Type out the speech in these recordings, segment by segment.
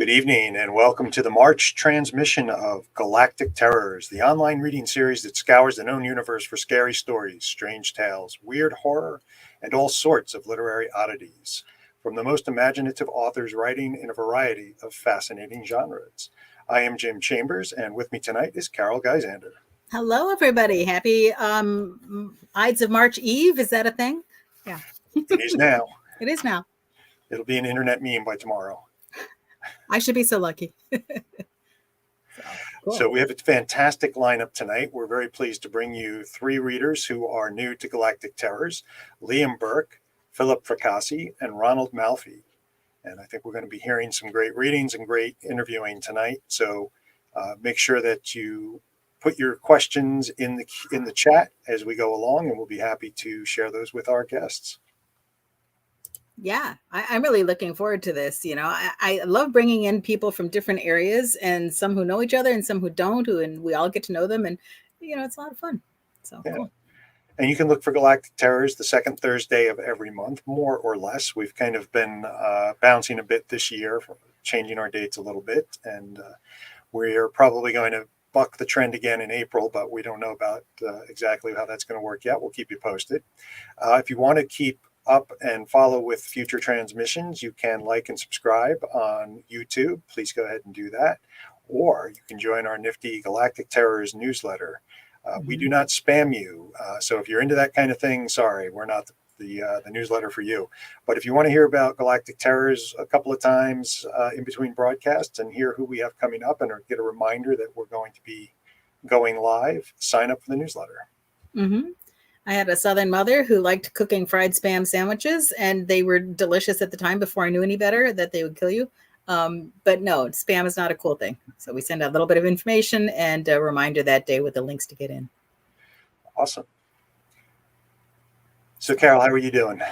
Good evening and welcome to the March transmission of Galactic Terrors, the online reading series that scours the known universe for scary stories, strange tales, weird horror, and all sorts of literary oddities from the most imaginative authors writing in a variety of fascinating genres. I am Jim Chambers, and with me tonight is Carol Gyzander. Hello, everybody. Happy Ides of March Eve. Is that a thing? Yeah. It is now. It is now. It'll be an internet meme by tomorrow. I should be so lucky. Cool. So we have a fantastic lineup tonight. We're very pleased to bring you three readers who are new to Galactic Terrors: LIAM BURKE, Philip FRACASSI, and RONALD MALFI. And I think we're going to be hearing some great readings and great interviewing tonight. So make sure that you put your questions in the chat as we go along, and we'll be happy to share those with our guests. Yeah, I'm really looking forward to this. You know, I love bringing in people from different areas, and some who know each other and some who don't, and we all get to know them. And, you know, it's a lot of fun. So yeah. Cool. And you can look for Galactic Terrors the second Thursday of every month, more or less. We've kind of been bouncing a bit this year, changing our dates a little bit. And we're probably going to buck the trend again in April, but we don't know about exactly how that's going to work yet. We'll keep you posted. If you want to keep up and follow with future transmissions, you can like and subscribe on YouTube. Please go ahead and do that. Or you can join our nifty Galactic Terrors newsletter. We do not spam you. So if you're into that kind of thing, sorry, we're not the newsletter for you. But if you want to hear about Galactic Terrors a couple of times in between broadcasts and hear who we have coming up and get a reminder that we're going to be going live, sign up for the newsletter. Mm-hmm. I had a Southern mother who liked cooking fried spam sandwiches, and they were delicious at the time before I knew any better that they would kill you. But no, spam is not a cool thing. So we send out a little bit of information and a reminder that day with the links to get in. Awesome. So Carol, how are you doing?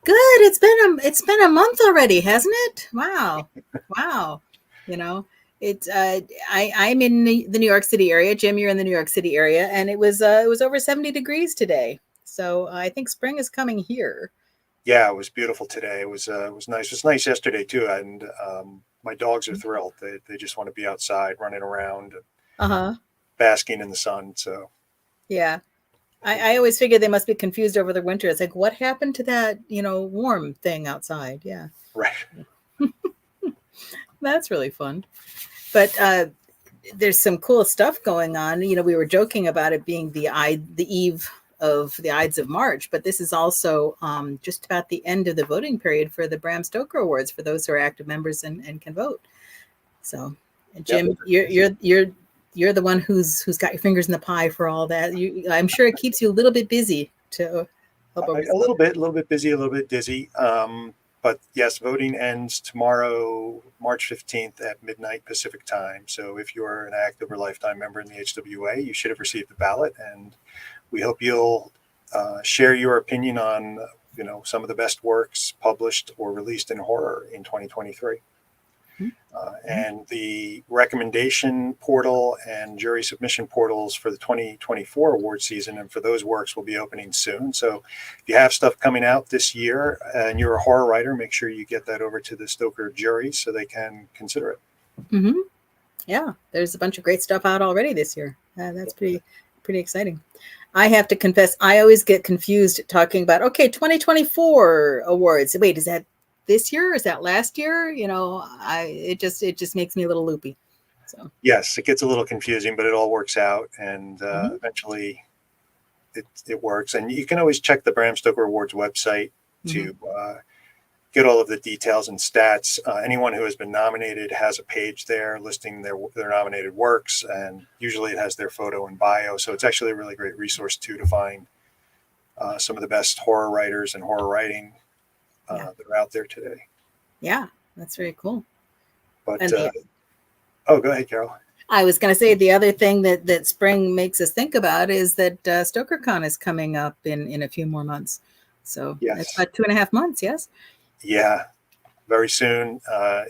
Good. It's been a month already, hasn't it? Wow. Wow. You know, it's I'm in the New York City area. Jim, you're in the New York City area, and it was over 70 degrees today. So I think spring is coming here. Yeah, it was beautiful today. It was nice. It was nice yesterday too, and my dogs are thrilled. They just want to be outside, running around, basking in the sun. So yeah, I always figure they must be confused over the winter. It's like, what happened to that, warm thing outside? Yeah, right. That's really fun. But there's some cool stuff going on. You know, we were joking about it being the eve of the Ides of March, but this is also just about the end of the voting period for the Bram Stoker Awards for those who are active members and can vote. So, Jim, yep. You're the one who's got your fingers in the pie for all that. I'm sure it keeps you a little bit busy to help. A little bit busy, a little bit dizzy. But yes, voting ends tomorrow, March 15th at midnight Pacific time. So if you're an active or lifetime member in the HWA, you should have received the ballot, and we hope you'll share your opinion on, some of the best works published or released in horror in 2023. And the recommendation portal and jury submission portals for the 2024 award season and for those works will be opening soon. So if you have stuff coming out this year and you're a horror writer, make sure you get that over to the Stoker jury so they can consider it. Mm-hmm. Yeah, there's a bunch of great stuff out already this year. That's pretty exciting. I have to confess, I always get confused talking about, 2024 awards. Wait, is that this year? Is that last year? It just makes me a little loopy. So yes, it gets a little confusing, but it all works out, and eventually it works. And you can always check the Bram Stoker Awards website to get all of the details and stats. Anyone who has been nominated has a page there listing their nominated works, and usually it has their photo and bio. So it's actually a really great resource too to find some of the best horror writers and horror writing that are out there today. Yeah, that's very cool. But go ahead, Carol. I was going to say the other thing that spring makes us think about is that StokerCon is coming up in a few more months. So it's about 2.5 months, yes? Yeah, very soon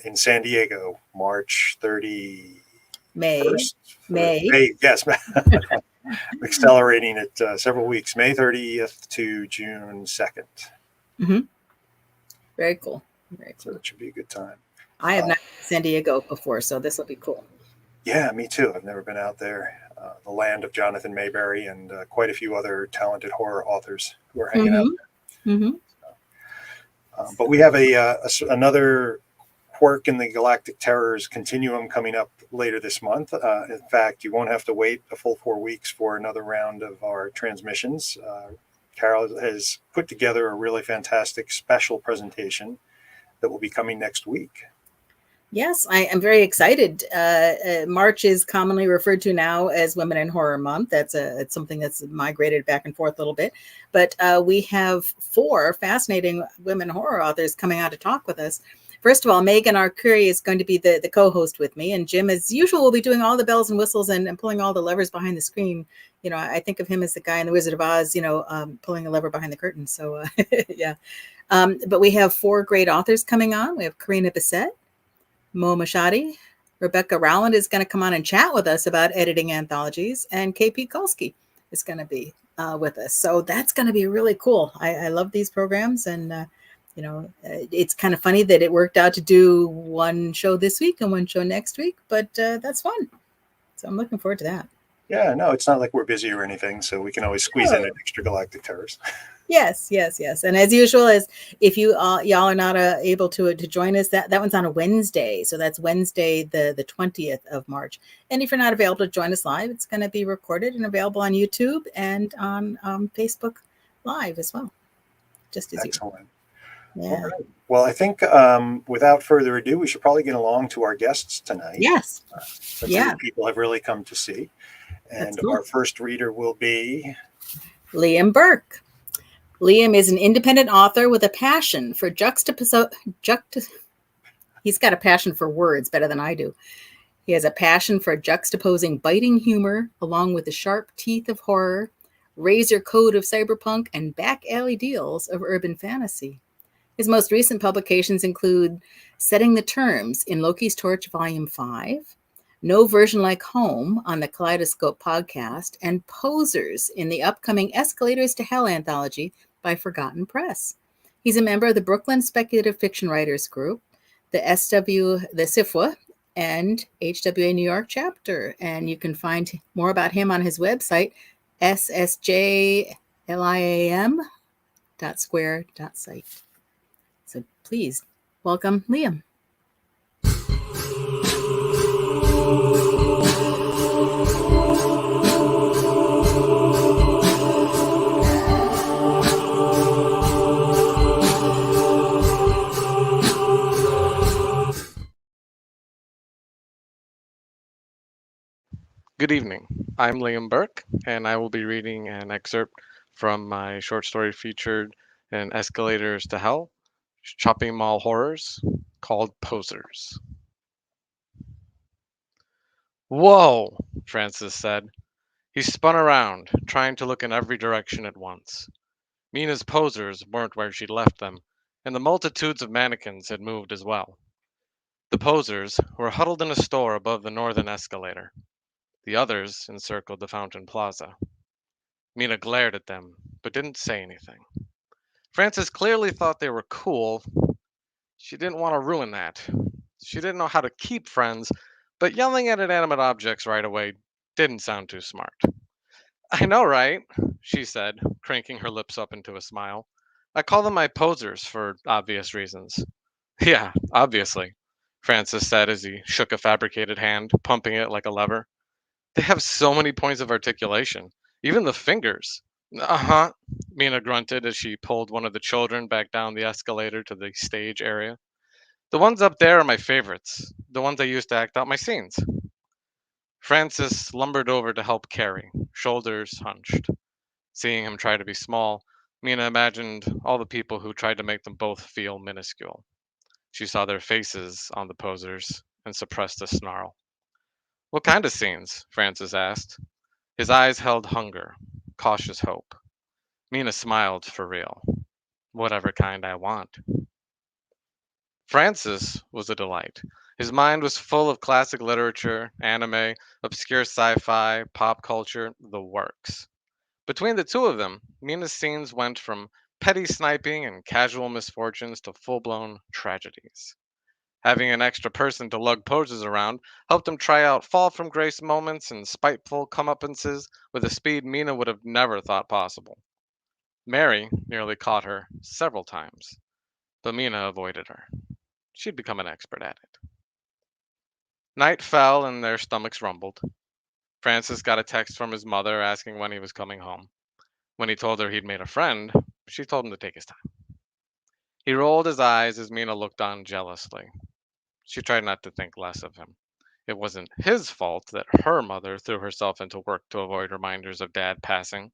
in San Diego, March 30th. May. Yes. Accelerating it several weeks, May 30th to June 2nd. Mm-hmm. Very cool. So it should be a good time. I have not San Diego before, so this will be cool. Yeah, me too. I've never been out there. The land of Jonathan Mayberry and quite a few other talented horror authors who are hanging out there. Mm-hmm. But we have another quirk in the Galactic Terrors continuum coming up later this month. In fact, you won't have to wait a full 4 weeks for another round of our transmissions. Carol has put together a really fantastic special presentation that will be coming next week. Yes, I am very excited. March is commonly referred to now as Women in Horror Month. It's something that's migrated back and forth a little bit. But we have 4 fascinating women horror authors coming out to talk with us. First of all, Megan Arcuri is going to be the co-host with me. And Jim, as usual, will be doing all the bells and whistles and pulling all the levers behind the screen. You know, I think of him as the guy in The Wizard of Oz, pulling a lever behind the curtain. So, yeah. But we have 4 great authors coming on. We have Karina Bissett, Mo Mashadi, Rebecca Rowland is going to come on and chat with us about editing anthologies, and KP Kolsky is going to be with us. So that's going to be really cool. I love these programs, and it's kind of funny that it worked out to do one show this week and one show next week, but that's fun. So I'm looking forward to that. Yeah, no, it's not like we're busy or anything, so we can always squeeze in an extra Galactic Terrors. Yes. And as usual, as if you y'all are not able to join us, that one's on a Wednesday. So that's Wednesday, the 20th of March. And if you're not available to join us live, it's going to be recorded and available on YouTube and on Facebook Live as well. Just as excellent. Yeah. All right. Well, I think without further ado, we should probably get along to our guests tonight. Yes. That people have really come to see. And cool. Our first reader will be LIAM BURKE. LIAM is an independent author with a passion for He's got a passion for words better than I do. He has a passion for juxtaposing biting humor along with the sharp teeth of horror, razor code of cyberpunk, and back alley deals of urban fantasy. His most recent publications include Setting the Terms in Loki's Torch Volume 5, No Version Like Home on the Kaleidoscope Podcast, and Posers in the upcoming Escalators To Hell anthology by Forgotten Press. He's a member of the Brooklyn Speculative Fiction Writers Group, the SFWA, and HWA New York chapter. And you can find more about him on his website, ssjliam.square.site. So please welcome LIAM. Good evening. I'm LIAM BURKE, and I will be reading an excerpt from my short story featured in Escalators to Hell, Shopping Mall Horrors, called Posers. Whoa, Francis said. He spun around, trying to look in every direction at once. Mina's posers weren't where she'd left them, and the multitudes of mannequins had moved as well. The posers were huddled in a store above the northern escalator. The others encircled the Fountain Plaza. Mina glared at them, but didn't say anything. Francis clearly thought they were cool. She didn't want to ruin that. She didn't know how to keep friends, but yelling at inanimate objects right away didn't sound too smart. I know, right? She said, cranking her lips up into a smile. I call them my posers for obvious reasons. Yeah, obviously, Francis said as he shook a fabricated hand, pumping it like a lever. They have so many points of articulation, even the fingers. Uh-huh, Mina grunted as she pulled one of the children back down the escalator to the stage area. The ones up there are my favorites, the ones I used to act out my scenes. Francis lumbered over to help carry, shoulders hunched. Seeing him try to be small, Mina imagined all the people who tried to make them both feel minuscule. She saw their faces on the posers and suppressed a snarl. What kind of scenes? Francis asked. His eyes held hunger, cautious hope. Mina smiled for real. Whatever kind I want. Francis was a delight. His mind was full of classic literature, anime, obscure sci-fi, pop culture, the works. Between the two of them, Mina's scenes went from petty sniping and casual misfortunes to full-blown tragedies. Having an extra person to lug posers around helped him try out fall from grace moments and spiteful comeuppances with a speed Mina would have never thought possible. Mary nearly caught her several times, but Mina avoided her. She'd become an expert at it. Night fell and their stomachs rumbled. Francis got a text from his mother asking when he was coming home. When he told her he'd made a friend, she told him to take his time. He rolled his eyes as Mina looked on jealously. She tried not to think less of him. It wasn't his fault that her mother threw herself into work to avoid reminders of Dad passing.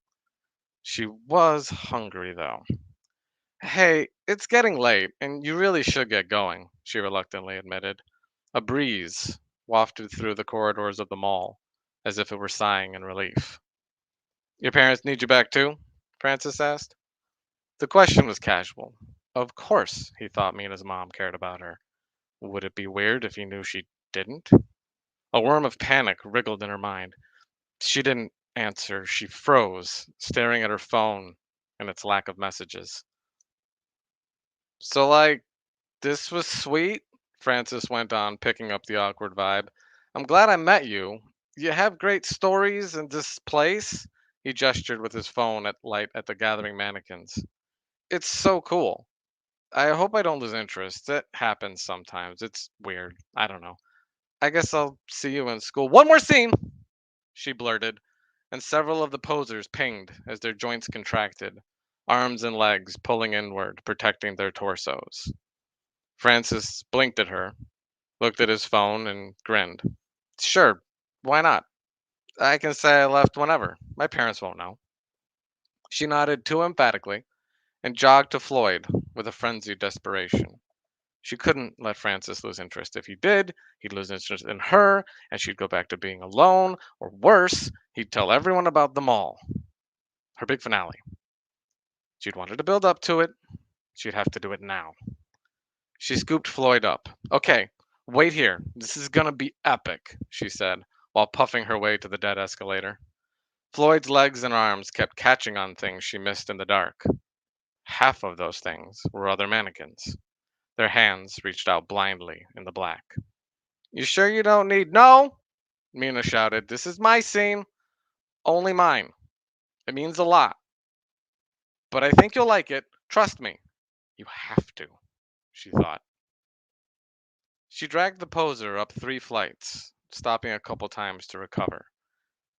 She was hungry, though. Hey, it's getting late, and you really should get going, she reluctantly admitted. A breeze wafted through the corridors of the mall, as if it were sighing in relief. Your parents need you back too? Francis asked. The question was casual. Of course, he thought Mina's mom cared about her. Would it be weird if he knew she didn't? A worm of panic wriggled in her mind. She didn't answer. She froze, staring at her phone and its lack of messages. So, this was sweet, Francis went on, picking up the awkward vibe. I'm glad I met you. You have great stories in this place. He gestured with his phone at light at the gathering mannequins. It's so cool. I hope I don't lose interest. It happens sometimes. It's weird. I don't know. I guess I'll see you in school. One more scene, she blurted, and several of the posers pinged as their joints contracted, arms and legs pulling inward, protecting their torsos. Francis blinked at her, looked at his phone, and grinned. Sure, why not? I can say I left whenever. My parents won't know. She nodded too emphatically and jogged to Floyd with a frenzied desperation. She couldn't let Francis lose interest. If he did, he'd lose interest in her, and she'd go back to being alone, or worse, he'd tell everyone about them all. Her big finale. She'd wanted to build up to it. She'd have to do it now. She scooped Floyd up. Okay, wait here. This is gonna be epic, she said, while puffing her way to the dead escalator. Floyd's legs and arms kept catching on things she missed in the dark. Half of those things were other mannequins. Their hands reached out blindly in the black. You sure you don't need... No! Mina shouted. This is my scene. Only mine. It means a lot. But I think you'll like it. Trust me. You have to, she thought. She dragged the poser up 3 flights, stopping a couple times to recover.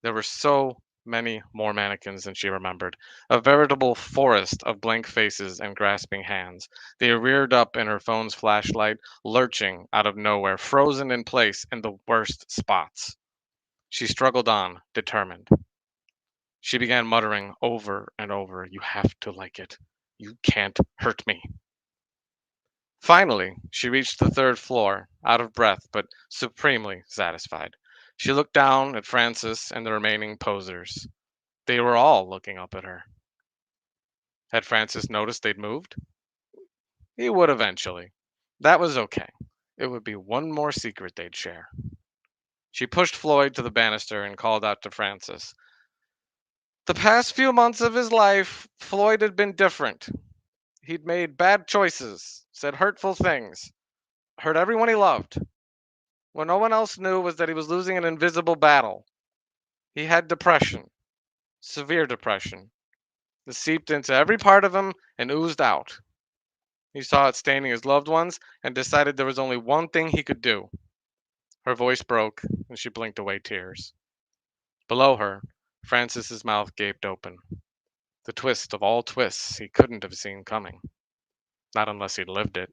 There were so many more mannequins than she remembered, a veritable forest of blank faces and grasping hands. They reared up in her phone's flashlight, lurching out of nowhere, frozen in place in the worst spots. She struggled on, determined. She began muttering over and over, You have to like it. You can't hurt me. Finally, she reached the 3rd floor, out of breath but supremely satisfied. She looked down at Francis and the remaining posers. They were all looking up at her. Had Francis noticed they'd moved? He would eventually. That was okay. It would be one more secret they'd share. She pushed Floyd to the banister and called out to Francis. The past few months of his life, Floyd had been different. He'd made bad choices, said hurtful things, hurt everyone he loved. What no one else knew was that he was losing an invisible battle. He had depression, severe depression. It seeped into every part of him and oozed out. He saw it staining his loved ones and decided there was only one thing he could do. Her voice broke and she blinked away tears. Below her, Francis's mouth gaped open. The twist of all twists he couldn't have seen coming. Not unless he'd lived it.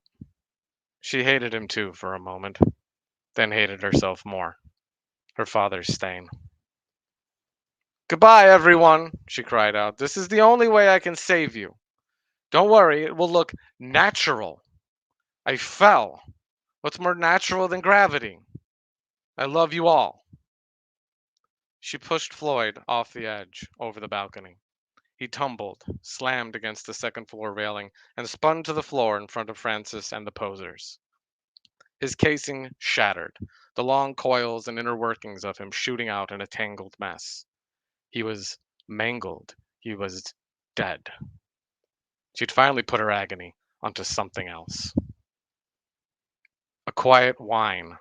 She hated him too for a moment, then hated herself more. Her father's stain. Goodbye, everyone, she cried out. This is the only way I can save you. Don't worry, it will look natural. I fell. What's more natural than gravity? I love you all. She pushed Floyd off the edge, over the balcony. He tumbled, slammed against the 2nd floor railing, and spun to the floor in front of Francis and the posers. His casing shattered, the long coils and inner workings of him shooting out in a tangled mess. He was mangled. He was dead. She'd finally put her agony onto something else. A quiet whine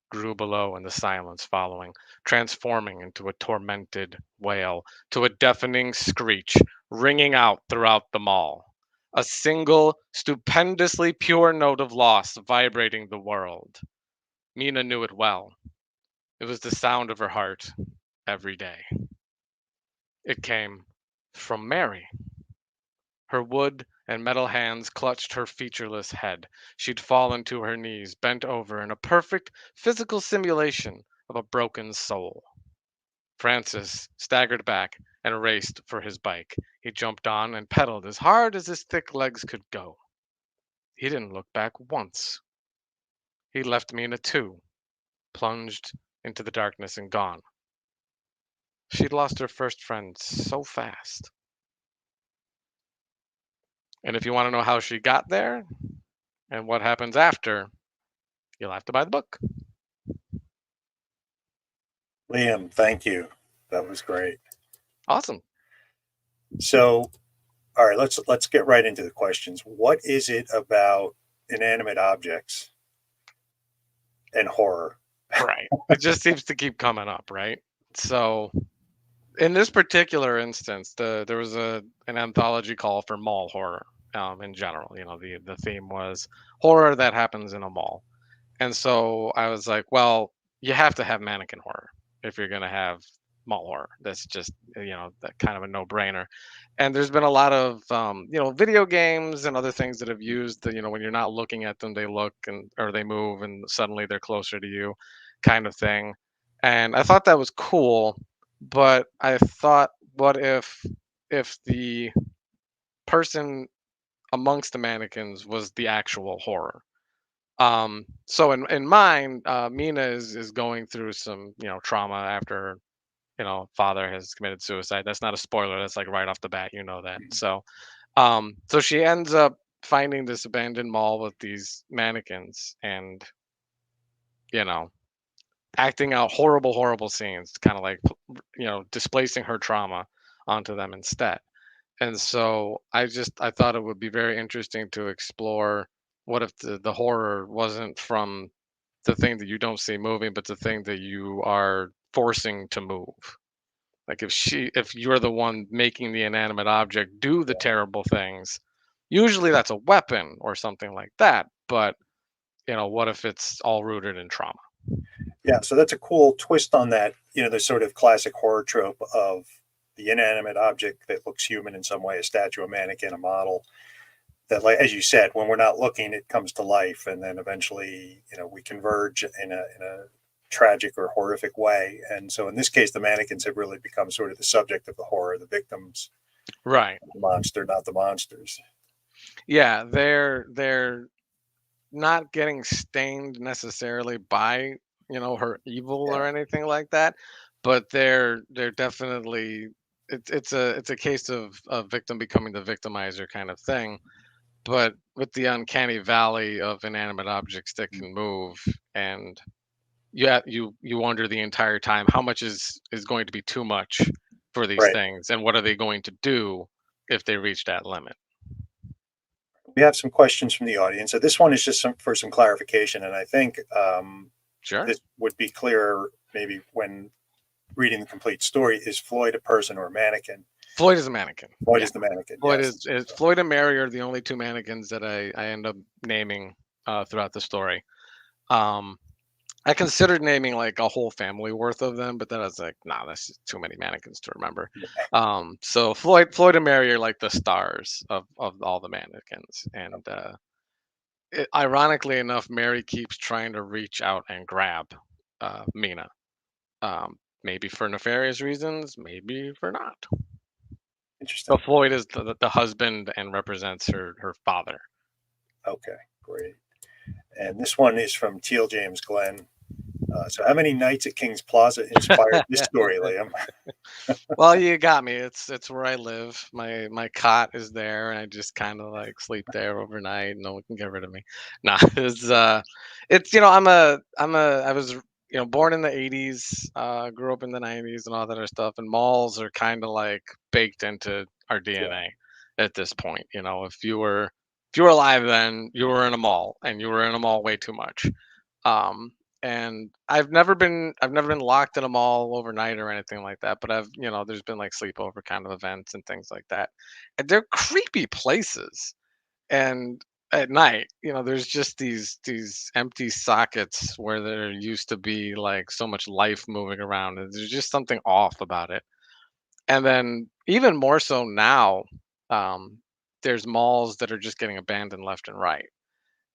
grew below in the silence following, transforming into a tormented wail, to a deafening screech ringing out throughout the mall. A single, stupendously pure note of loss vibrating the world. Mina knew it well. It was the sound of her heart every day. It came from Mary. Her wood and metal hands clutched her featureless head. She'd fallen to her knees, bent over in a perfect physical simulation of a broken soul. Francis staggered back and raced for his bike. He jumped on and pedaled as hard as his thick legs could go. He didn't look back once. He left Mina too, plunged into the darkness and gone. She'd lost her first friend so fast. And if you want to know how she got there and what happens after, you'll have to buy the book. Liam, thank you. That was great. Awesome. So, all right, let's get right into the questions. What is it about inanimate objects and horror? Right. It just seems to keep coming up, right? So, in this particular instance, there was an anthology call for mall horror in general. You know, the theme was horror that happens in a mall. And so I was like, well, you have to have mannequin horror if you're going to have mall horror. That's just, that kind of a no-brainer. And there's been a lot of, video games and other things that have used the, when you're not looking at them, they look or they move and suddenly they're closer to you kind of thing. And I thought that was cool, but I thought, what if the person amongst the mannequins was the actual horror? So in mine, Mina is going through some, trauma after, father has committed suicide. That's not a spoiler. That's like right off the bat, that. So she ends up finding this abandoned mall with these mannequins and, acting out horrible, horrible scenes, kind of like, displacing her trauma onto them instead. And so I thought it would be very interesting to explore what if the horror wasn't from the thing that you don't see moving, but the thing that you are forcing to move. Like if you're the one making the inanimate object do the terrible things, usually that's a weapon or something like that. But what if it's all rooted in trauma? Yeah, so that's a cool twist on that, the sort of classic horror trope of the inanimate object that looks human in some way, a statue, a mannequin, a model, that, like as you said, when we're not looking, it comes to life, and then eventually, we converge in a tragic or horrific way. And so in this case, the mannequins have really become sort of the subject of the horror, the victims, right? The monster, not the monsters. Yeah, they're not getting stained necessarily by her evil or anything like that, but they're definitely it's a case of a victim becoming the victimizer kind of thing, but with the uncanny valley of inanimate objects that can move. And you wonder the entire time how much is going to be too much for these Right. things, and what are they going to do if they reach that limit. We have some questions from the audience. So this one is just for some clarification, and I think Sure. this would be clearer maybe when reading the complete story. Is Floyd a person or a mannequin? Floyd is a mannequin. Floyd is the mannequin. Floyd yes. is Floyd and Mary are the only two mannequins that I end up naming throughout the story. I considered naming like a whole family worth of them, but then I was like, nah, that's just too many mannequins to remember. So Floyd and Mary are like the stars of all the mannequins. And ironically enough, Mary keeps trying to reach out and grab Mina. Maybe for nefarious reasons, maybe for not. Interesting. So Floyd is the husband and represents her father. Okay, great. And this one is from Teal James Glenn. So how many nights at King's Plaza inspired this story, Liam? Well, you got me. It's where I live. My cot is there, and I just kind of like sleep there overnight. No one can get rid of me. Nah, it's I was born in the 80s, grew up in the 90s and all that other stuff, and malls are kind of like baked into our DNA at this point. If you were alive then, you were in a mall, and you were in a mall way too much. And I've never been locked in a mall overnight or anything like that, but there's been like sleepover kind of events and things like that. And they're creepy places. And at night, there's just these empty sockets where there used to be like so much life moving around, and there's just something off about it. And then even more so now, there's malls that are just getting abandoned left and right.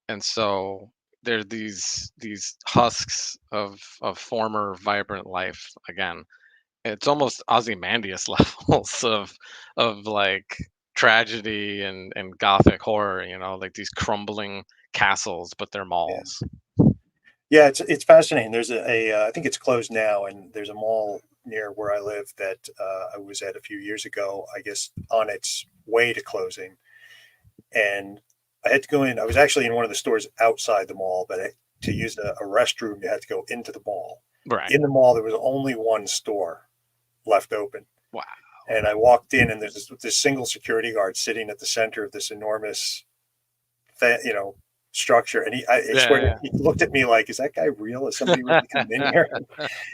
And so there these husks of former vibrant life again. It's almost Ozymandias levels of like tragedy and gothic horror, like these crumbling castles, but they're Yeah. malls. Yeah, it's fascinating. There's I think it's closed now, and there's a mall near where I live that I was at a few years ago, I guess on its way to closing. And I had to go in. I was actually in one of the stores outside the mall, but to use a restroom, you had to go into the mall. Right. In the mall, there was only one store left open. Wow. And I walked in, and there's this single security guard sitting at the center of this enormous, structure. And I swear, he looked at me like, "Is that guy real? Is somebody really coming in here?"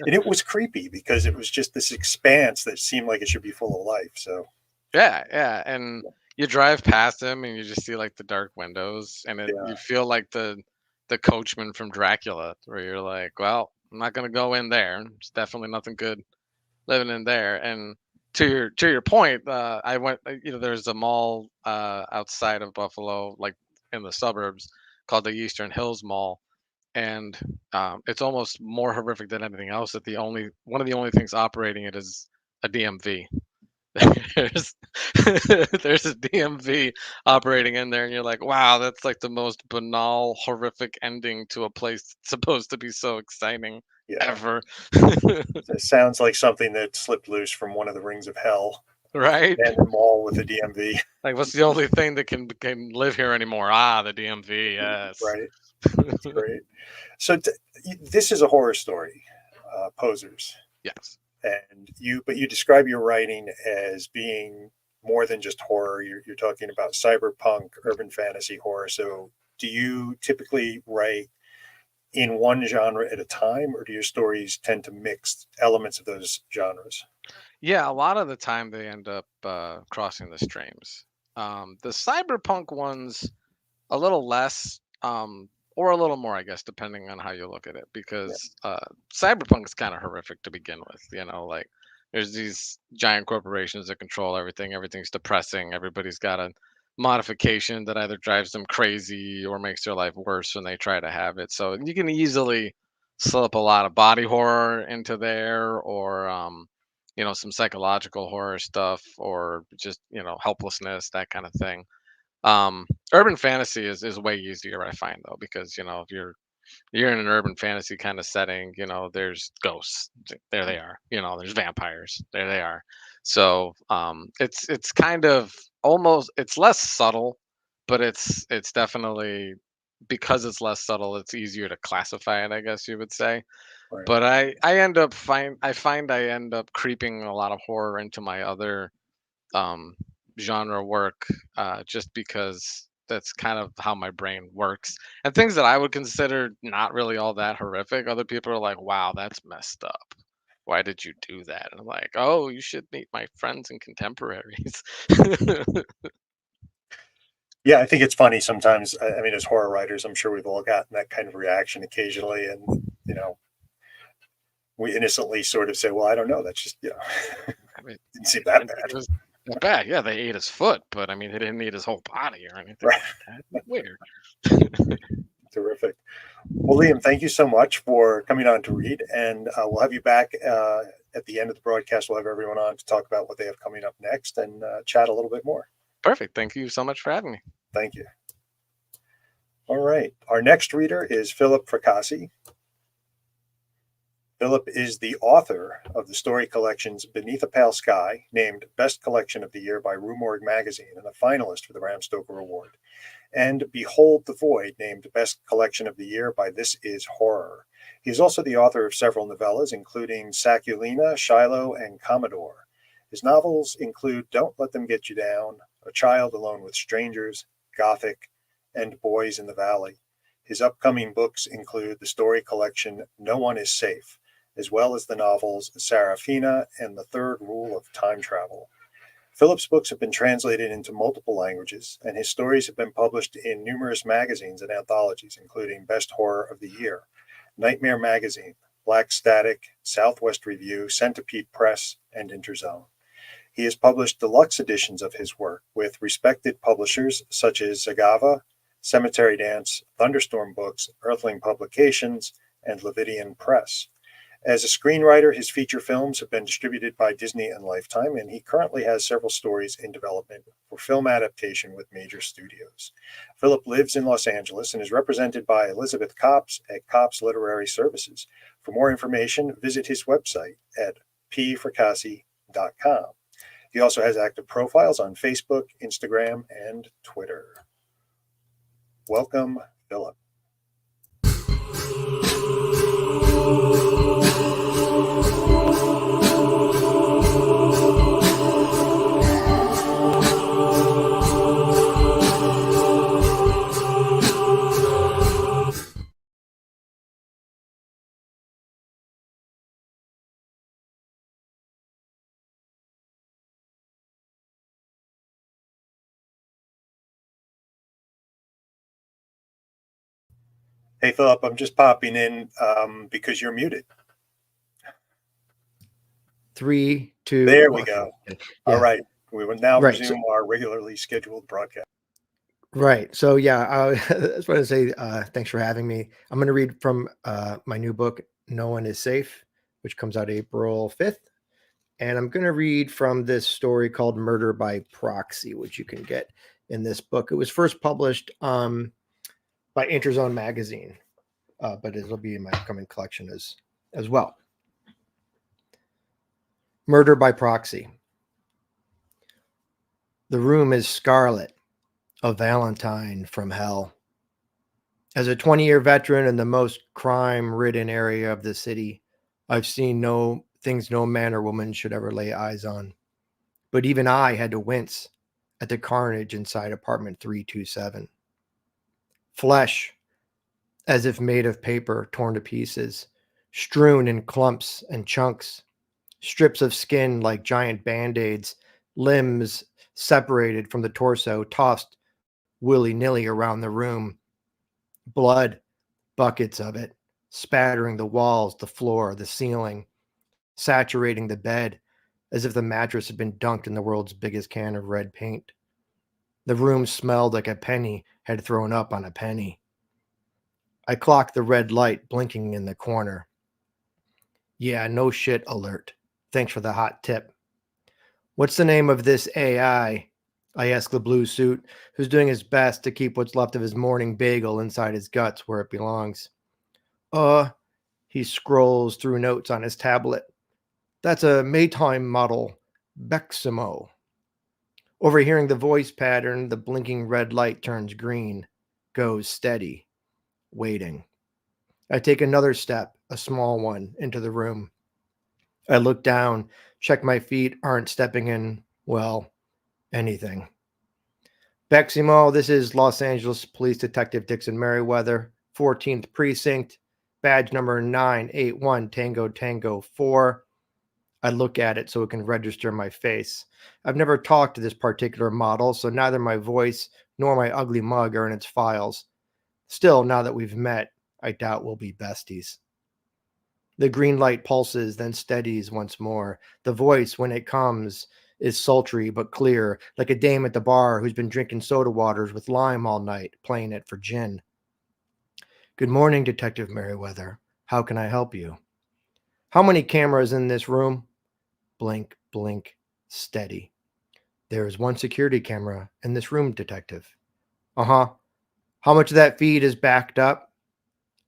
And it was creepy because it was just this expanse that seemed like it should be full of life. So yeah, and you drive past them and you just see like the dark windows, and you feel like the coachman from Dracula, where you're like, well, I'm not gonna go in there. There's definitely nothing good living in there. And to your point, I went. There's a mall outside of Buffalo, like in the suburbs, called the Eastern Hills Mall, and it's almost more horrific than anything else. That one of the only things operating it is a DMV. there's there's a DMV operating in there, and you're like, wow, that's like the most banal, horrific ending to a place that's supposed to be so exciting ever. It sounds like something that slipped loose from one of the Rings of Hell, right? And the mall with the DMV. Like, what's the only thing that can live here anymore? Ah, the DMV. Yes. Right. That's great. So this is a horror story, Posers. Yes. And you describe your writing as being more than just horror. You're talking about cyberpunk, urban fantasy, horror. So do you typically write in one genre at a time, or do your stories tend to mix elements of those genres? Yeah, a lot of the time they end up crossing the streams. The cyberpunk ones, a little less, or a little more, I guess, depending on how you look at it, because cyberpunk is kind of horrific to begin with. Like there's these giant corporations that control everything. Everything's depressing. Everybody's got a modification that either drives them crazy or makes their life worse when they try to have it. So you can easily slip a lot of body horror into there, or some psychological horror stuff, or just helplessness, that kind of thing. Urban fantasy is way easier, I find, though, because if you're in an urban fantasy kind of setting, there's ghosts, there they are, there's vampires, there they are. So it's kind of almost, it's less subtle, but it's definitely, because it's less subtle, it's easier to classify it, I guess you would say. Right. But I find I end up creeping a lot of horror into my other um, genre work, just because that's kind of how my brain works. And things that I would consider not really all that horrific, other people are like, wow, that's messed up. Why did you do that? And I'm like, oh, you should meet my friends and contemporaries. Yeah, I think it's funny sometimes. I mean, as horror writers, I'm sure we've all gotten that kind of reaction occasionally, and we innocently sort of say, "Well, I don't know. That's just I mean, didn't seem that bad." it was bad. Yeah, they ate his foot, but I mean, they didn't eat his whole body or anything Right. like that. Weird. Terrific. Well, Liam, thank you so much for coming on to read, and we'll have you back at the end of the broadcast. We'll have everyone on to talk about what they have coming up next and chat a little bit more. Perfect. Thank you so much for having me. Thank you. All right. Our next reader is Philip FRACASSI. Philip is the author of the story collections Beneath a Pale Sky, named Best Collection of the Year by Rue Morgue Magazine and a finalist for the Bram Stoker Award, and Behold the Void, named Best Collection of the Year by This Is Horror. He is also the author of several novellas, including Sacculina, Shiloh, and Commodore. His novels include Don't Let Them Get You Down, A Child Alone with Strangers, Gothic, and Boys in the Valley. His upcoming books include the story collection No One Is Safe, as well as the novels Serafina and The Third Rule of Time Travel. Philip's books have been translated into multiple languages, and his stories have been published in numerous magazines and anthologies, including Best Horror of the Year, Nightmare Magazine, Black Static, Southwest Review, Centipede Press, and Interzone. He has published deluxe editions of his work with respected publishers such as Zagava, Cemetery Dance, Thunderstorm Books, Earthling Publications, and Levidian Press. As a screenwriter, his feature films have been distributed by Disney and Lifetime, and he currently has several stories in development for film adaptation with major studios. Philip lives in Los Angeles and is represented by Elizabeth Copps at Copps Literary Services. For more information, visit his website at pfracassi.com. He also has active profiles on Facebook, Instagram, and Twitter. Welcome, Philip. Hey, Philip, I'm just popping in because you're muted. 3, 2. There we go. Yeah. All right. We will now Right, resume our regularly scheduled broadcast. Right. So, yeah, I just want to say thanks for having me. I'm going to read from my new book, No One Is Safe, which comes out April 5th. And I'm going to read from this story called Murder by Proxy, which you can get in this book. It was first published by Interzone Magazine, but it'll be in my upcoming collection as well. Murder by Proxy. The room is scarlet, a Valentine from hell. As a 20-year veteran in the most crime-ridden area of the city, I've seen things no man or woman should ever lay eyes on. But even I had to wince at the carnage inside apartment 327. Flesh, as if made of paper torn to pieces, strewn in clumps and chunks, strips of skin like giant band-aids, limbs separated from the torso, tossed willy-nilly around the room. Blood, buckets of it, spattering the walls, the floor, the ceiling, saturating the bed as if the mattress had been dunked in the world's biggest can of red paint. The room smelled like a penny had thrown up on a penny. I clocked the red light blinking in the corner. Yeah, no shit alert. Thanks for the hot tip. What's the name of this AI? I asked the blue suit, who's doing his best to keep what's left of his morning bagel inside his guts where it belongs. He scrolls through notes on his tablet. That's a Maytime model, Beximo. Overhearing the voice pattern, the blinking red light turns green, goes steady, waiting. I take another step, a small one, into the room. I look down, check my feet aren't stepping in, well, anything. Beximo, this is Los Angeles Police Detective Dixon Merriweather, 14th Precinct, badge number 981 Tango Tango 4. I look at it so it can register my face. I've never talked to this particular model, so neither my voice nor my ugly mug are in its files. Still, now that we've met, I doubt we'll be besties. The green light pulses, then steadies once more. The voice, when it comes, is sultry but clear, like a dame at the bar who's been drinking soda waters with lime all night, playing it for gin. Good morning, Detective Merriweather. How can I help you? How many cameras in this room? Blink, blink, steady. There is one security camera in this room, Detective. Uh-huh. How much of that feed is backed up?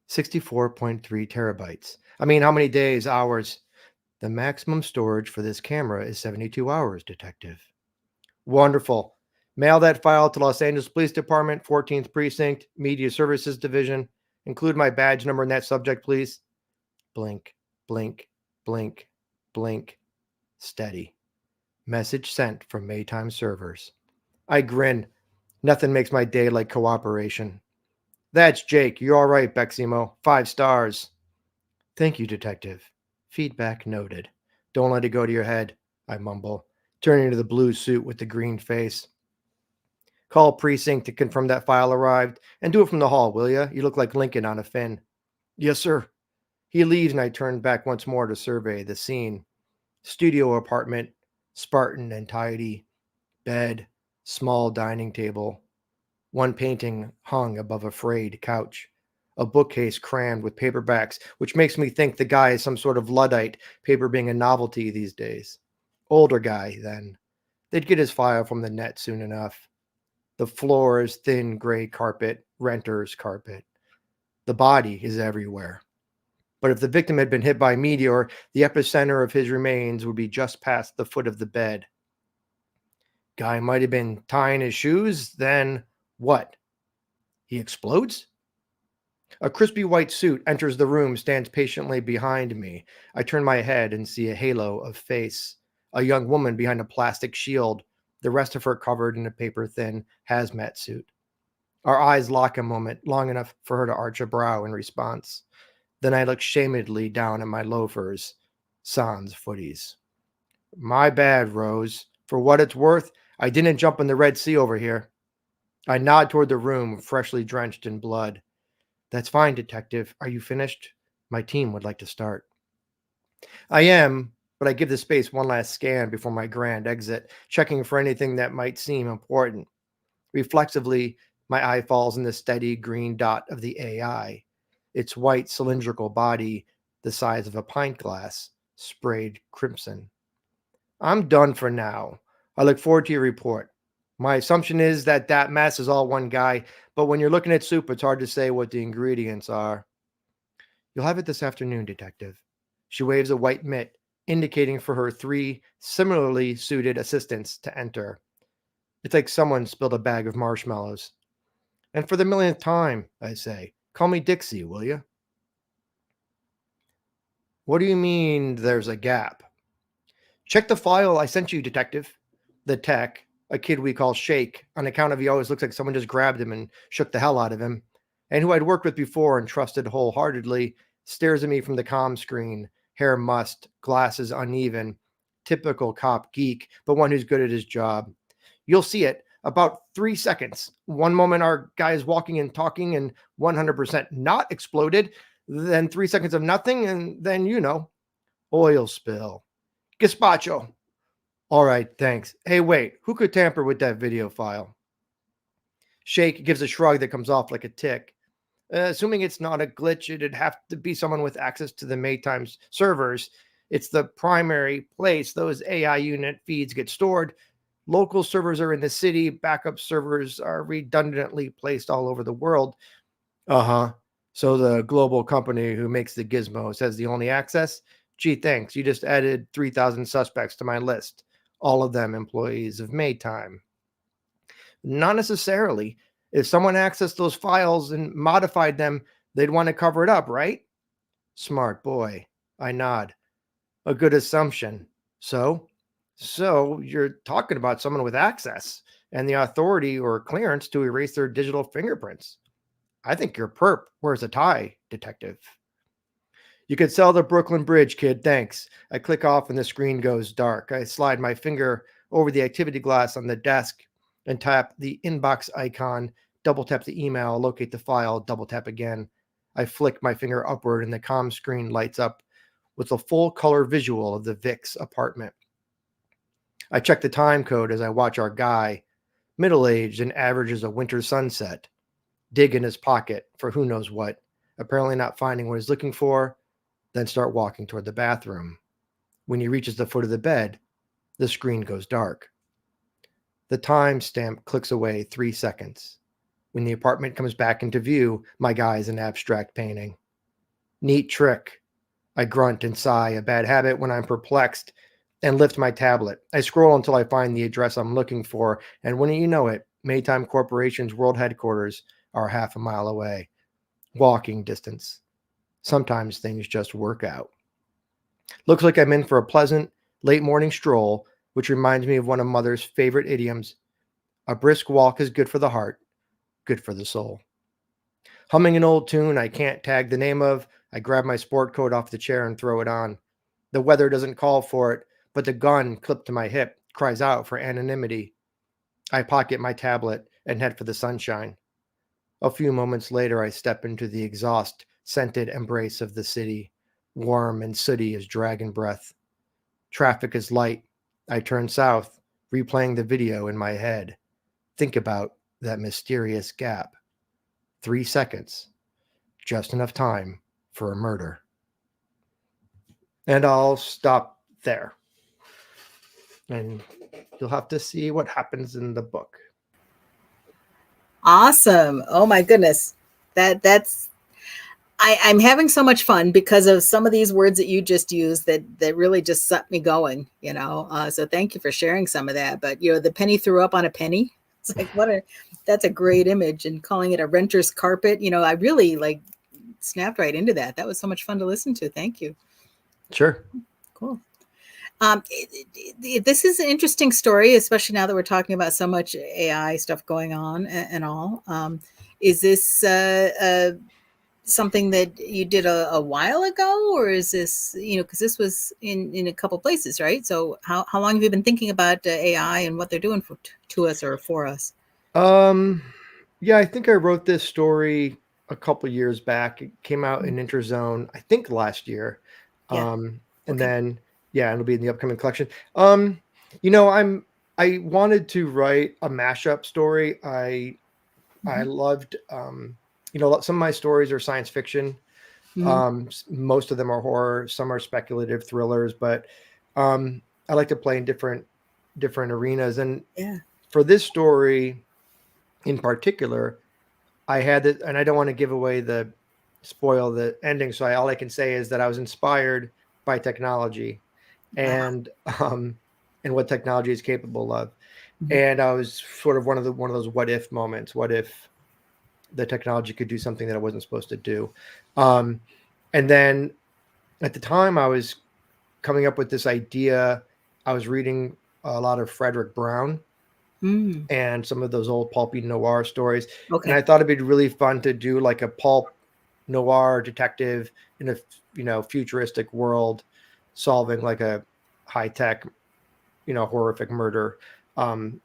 64.3 terabytes. I mean, how many days, hours? The maximum storage for this camera is 72 hours, Detective. Wonderful. Mail that file to Los Angeles Police Department, 14th Precinct, Media Services Division. Include my badge number in that subject, please. Blink, blink, blink, blink. Steady. Message sent from Maytime servers. I grin. Nothing makes my day like cooperation. That's Jake. You're all right, Beximo. 5 stars. Thank you, Detective. Feedback noted. Don't let it go to your head, I mumble, turning to the blue suit with the green face. Call precinct to confirm that file arrived, and do it from the hall, will ya? You look like Lincoln on a fin. Yes, sir. He leaves, and I turn back once more to survey the scene. Studio apartment, Spartan and tidy. Bed, small dining table. One painting hung above a frayed couch. A bookcase crammed with paperbacks, which makes me think the guy is some sort of Luddite, paper being a novelty these days. Older guy, then. They'd get his file from the net soon enough. The floor is thin gray carpet, renter's carpet. The body is everywhere. But if the victim had been hit by a meteor, the epicenter of his remains would be just past the foot of the bed. Guy might have been tying his shoes, then what? He explodes? A crispy white suit enters the room, stands patiently behind me. I turn my head and see a halo of face. A young woman behind a plastic shield, the rest of her covered in a paper-thin hazmat suit. Our eyes lock a moment, long enough for her to arch a brow in response. Then I look shamedly down at my loafers, sans footies. My bad, Rose. For what it's worth, I didn't jump in the Red Sea over here. I nod toward the room, freshly drenched in blood. That's fine, Detective. Are you finished? My team would like to start. I am, but I give the space one last scan before my grand exit, checking for anything that might seem important. Reflexively, my eye falls on the steady green dot of the AI. Its white cylindrical body, the size of a pint glass, sprayed crimson. I'm done for now. I look forward to your report. My assumption is that mess is all one guy, but when you're looking at soup, it's hard to say what the ingredients are. You'll have it this afternoon, Detective. She waves a white mitt, indicating for her 3 similarly suited assistants to enter. It's like someone spilled a bag of marshmallows. And for the millionth time, I say, call me Dixie, will you? What do you mean there's a gap? Check the file I sent you, Detective. The tech, a kid we call Shake, on account of he always looks like someone just grabbed him and shook the hell out of him, and who I'd worked with before and trusted wholeheartedly, stares at me from the comm screen, hair mussed, glasses uneven, typical cop geek, but one who's good at his job. You'll see it, about 3 seconds. One moment our guy is walking and talking and 100% not exploded, then 3 seconds of nothing, and then, oil spill. Gazpacho. All right, thanks. Hey, wait, who could tamper with that video file? Shake gives a shrug that comes off like a tick. Assuming it's not a glitch, it'd have to be someone with access to the Maytime's servers. It's the primary place those AI unit feeds get stored. Local servers are in the city. Backup servers are redundantly placed all over the world. Uh-huh. So the global company who makes the gizmos has the only access? Gee, thanks. You just added 3,000 suspects to my list. All of them employees of Maytime. Not necessarily. If someone accessed those files and modified them, they'd want to cover it up, right? Smart boy. I nod. A good assumption. So you're talking about someone with access and the authority or clearance to erase their digital fingerprints. I think you're perp. Where's a tie, Detective? You could sell the Brooklyn Bridge, kid. Thanks. I click off and the screen goes dark. I slide my finger over the activity glass on the desk and tap the inbox icon, double tap the email, locate the file, double tap again. I flick my finger upward and the comm screen lights up with a full color visual of the Vic's apartment. I check the time code as I watch our guy, middle-aged and average as a winter sunset, dig in his pocket for who knows what, apparently not finding what he's looking for, then start walking toward the bathroom. When he reaches the foot of the bed, the screen goes dark. The timestamp clicks away 3 seconds. When the apartment comes back into view, my guy is an abstract painting. Neat trick. I grunt and sigh, a bad habit when I'm perplexed, and lift my tablet. I scroll until I find the address I'm looking for, and wouldn't you know it, Maytime Corporation's world headquarters are half a mile away. Walking distance. Sometimes things just work out. Looks like I'm in for a pleasant, late morning stroll, which reminds me of one of Mother's favorite idioms. A brisk walk is good for the heart, good for the soul. Humming an old tune I can't tag the name of, I grab my sport coat off the chair and throw it on. The weather doesn't call for it, but the gun clipped to my hip cries out for anonymity. I pocket my tablet and head for the sunshine. A few moments later, I step into the exhaust-scented embrace of the city, warm and sooty as dragon breath. Traffic is light. I turn south, replaying the video in my head. Think about that mysterious gap. 3 seconds. Just enough time for a murder. And I'll stop there. And you'll have to see what happens in the book. Awesome. Oh my goodness. I'm having so much fun because of some of these words that you just used that really just set me going, so thank you for sharing some of that. But the penny threw up on a penny. It's like, that's a great image. And calling it a renter's carpet, I really snapped right into that. That was so much fun to listen to. Thank you. Sure. Cool. This is an interesting story, especially now that we're talking about so much AI stuff going on and all. Is this something that you did a while ago, or is this, because this was in a couple places, right? So how long have you been thinking about AI and what they're doing to us or for us? Yeah, I think I wrote this story a couple years back. It came out in Interzone, I think last year. Yeah. And Okay. then, it'll be in the upcoming collection. I wanted to write a mashup story. I loved, some of my stories are science fiction. Most of them are horror. Some are speculative thrillers, but I like to play in different arenas. And for this story in particular, I had it, and I don't want to give away spoil the ending. So all I can say is that I was inspired by technology and what technology is capable of. And I was sort of one of those what if moments. What if the technology could do something that it wasn't supposed to do? And then at the time I was coming up with this idea, I was reading a lot of Frederick Brown and some of those old pulpy noir stories. Okay. And I thought it'd be really fun to do like a pulp noir detective in a futuristic world solving like a high-tech, horrific murder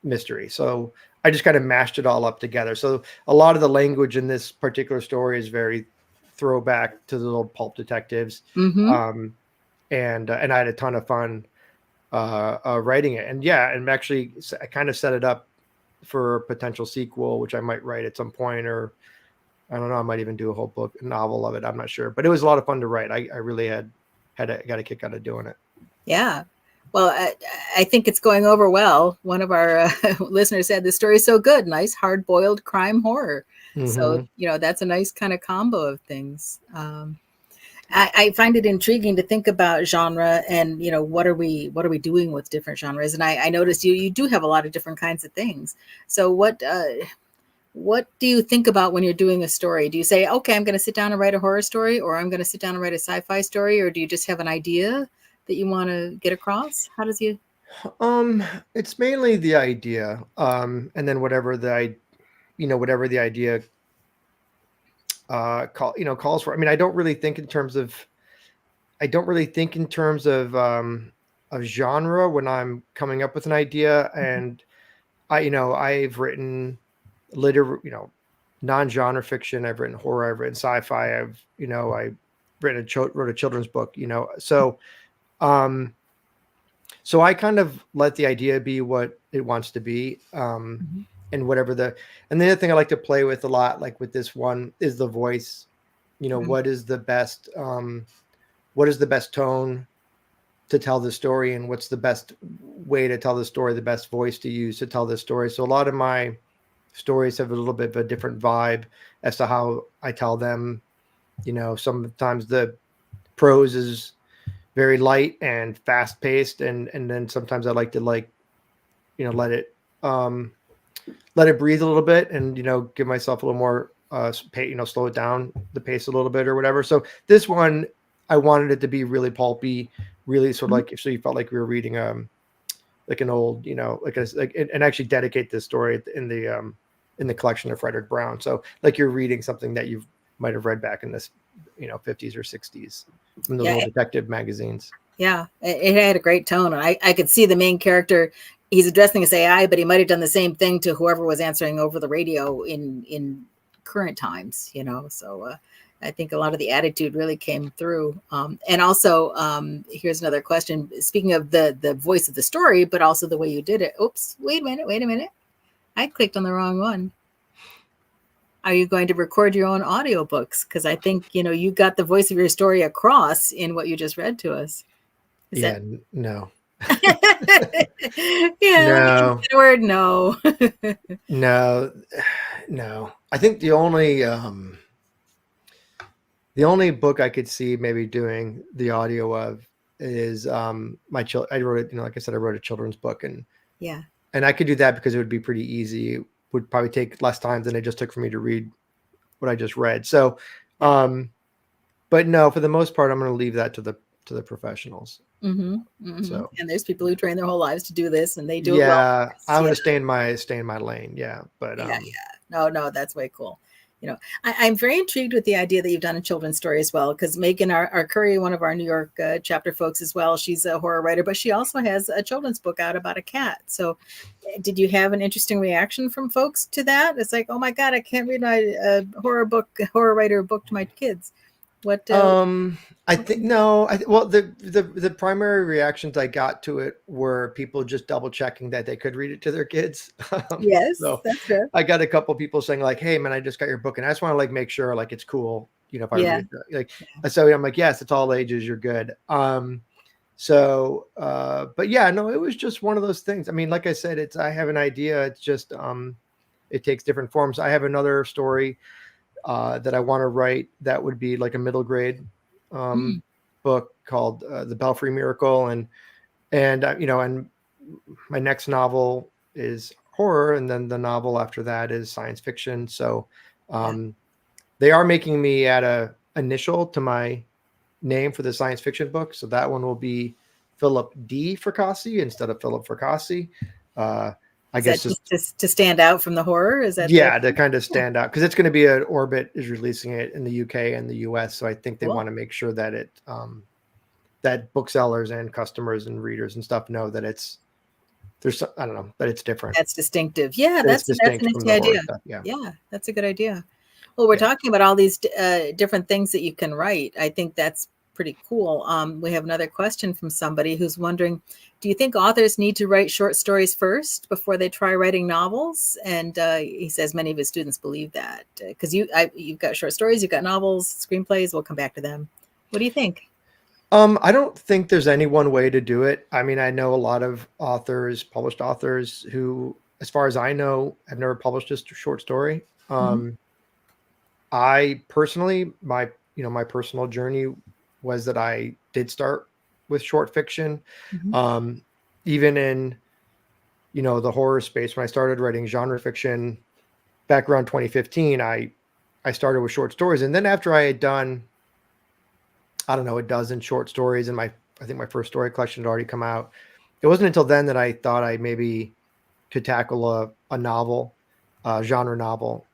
mystery. So I just kind of mashed it all up together. So a lot of the language in this particular story is very throwback to the old pulp detectives. And I had a ton of fun writing it. And and actually I kind of set it up for a potential sequel, which I might write at some point, or I don't know, I might even do a whole book, a novel of it. I'm not sure, but it was a lot of fun to write. I really got a kick out of doing it. Yeah. Well, I think it's going over well. One of our listeners said the story is so good, nice hard-boiled crime horror. So, that's a nice kind of combo of things. I find it intriguing to think about genre and, what are we doing with different genres? And I noticed you do have a lot of different kinds of things. So what do you think about when you're doing a story? Do you say, okay, I'm going to sit down and write a horror story, or I'm going to sit down and write a sci-fi story, or do you just have an idea that you want to get across? How does you? It's mainly the idea, and then whatever the idea calls for. I mean, I don't really think in terms of genre when I'm coming up with an idea. And I've written non-genre fiction. I've written horror. I've written sci-fi. I wrote a children's book. So I kind of let the idea be what it wants to be. And the other thing I like to play with a lot, like with this one, is the voice. What is the best tone to tell the story, and what's the best way to tell the story, the best voice to use to tell the story. So a lot of my stories have a little bit of a different vibe as to how I tell them. Sometimes the prose is very light and fast paced, and then sometimes I like to let it breathe a little bit and give myself a little more slow it down the pace a little bit or whatever. So this one, I wanted it to be really pulpy, really sort of so you felt like we were reading like an old and actually dedicate this story in the collection of Frederick Brown. So like you're reading something that you've might have read back in this, 50s or 60s from those Yeah, little detective magazines. Yeah, it had a great tone. And I could see the main character, he's addressing his AI, but he might have done the same thing to whoever was answering over the radio in current times, So I think a lot of the attitude really came through. And also, here's another question. Speaking of the voice of the story, but also the way you did it. Oops, wait a minute. I clicked on the wrong one. Are you going to record your own audiobooks? Because I think, you got the voice of your story across in what you just read to us. No. Yeah, No. the word no. No. I think the only book I could see maybe doing the audio of is I wrote it, like I said, I wrote a children's book, and Yeah. And I could do that because it would be pretty easy. It would probably take less time than it just took for me to read what I just read. So, but no, for the most part, I'm going to leave that to the professionals. So, and there's people who train their whole lives to do this, and they do it well. Yeah, I'm going to stay in my lane. Yeah, but no, that's way cool. I'm very intrigued with the idea that you've done a children's story as well, because Megan, our Curry, one of our New York chapter folks as well, she's a horror writer, but she also has a children's book out about a cat. So did you have an interesting reaction from folks to that? It's like, oh my God, I can't read my horror writer book to my kids. What? I think no. Well, the primary reactions I got to it were people just double checking that they could read it to their kids. Yes, so that's good. I got a couple people saying like, "Hey, man, I just got your book, and I just want to make sure it's cool. If I read it, So I'm like, yes, it's all ages. You're good. But yeah, no, it was just one of those things. I mean, like I said, I have an idea. It's just it takes different forms. I have another story that I want to write that would be like a middle grade book called The Belfry Miracle, and my next novel is horror, and then the novel after that is science fiction. So they are making me add a initial to my name for the science fiction book, so that one will be Philip D. Fracassi instead of Philip Fracassi. I guess just to stand out from the horror. Is that to kind of stand out, because it's going to be Orbit is releasing it in the UK and the US, so I think they want to make sure that it that booksellers and customers and readers and stuff know that that it's different. That's distinctive. Yeah, that's an interesting idea. Yeah, that's a good idea. Well, we're talking about all these different things that you can write. I think that's pretty cool. We have another question from somebody who's wondering, do you think authors need to write short stories first before they try writing novels? And he says many of his students believe that, because you've got short stories, you've got novels, screenplays. We'll come back to them. What do you think? I don't think there's any one way to do it. I mean, I know a lot of published authors who, as far as I know, have never published a short story. I personally, my personal journey was that I did start with short fiction. Even in, the horror space, when I started writing genre fiction back around 2015, I started with short stories. And then after I had done, I don't know, a dozen short stories, and I think my first story collection had already come out. It wasn't until then that I thought I maybe could tackle a novel, genre novel.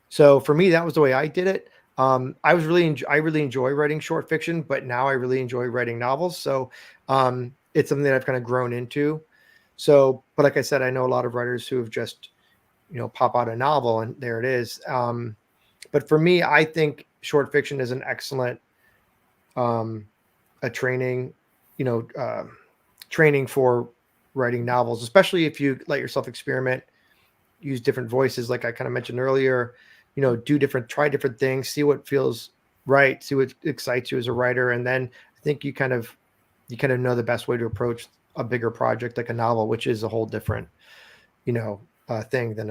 So for me, that was the way I did it. I really enjoy writing short fiction, but now I really enjoy writing novels. So it's something that I've kind of grown into. So, but like I said, I know a lot of writers who have just, pop out a novel and there it is. But for me, I think short fiction is an excellent training for writing novels, especially if you let yourself experiment, use different voices, like I kind of mentioned earlier. Try different things, see what feels right, see what excites you as a writer. And then I think you kind of know the best way to approach a bigger project like a novel, which is a whole different, thing than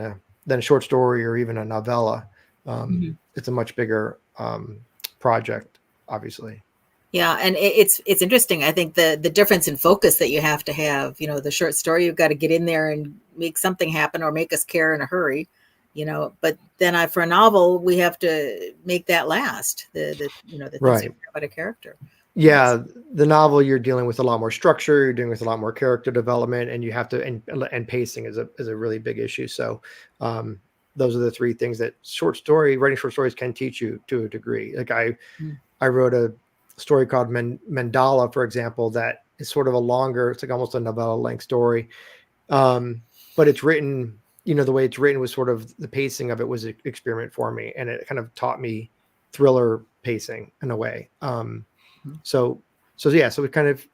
a short story or even a novella. It's a much bigger project, obviously. Yeah, and it's interesting. I think the difference in focus that you have to have, the short story, you've got to get in there and make something happen or make us care in a hurry. But then for a novel, we have to make that last. The things right about a character. Yeah, the novel, you're dealing with a lot more structure. You're dealing with a lot more character development, and you have to and pacing is a really big issue. So, those are the three things that writing short stories can teach you to a degree. Like I wrote a story called Mandala, for example, that is sort of a longer, it's like almost a novella length story. But it's written, the way it's written was sort of, the pacing of it was an experiment for me. And it kind of taught me thriller pacing in a way. So it kind of,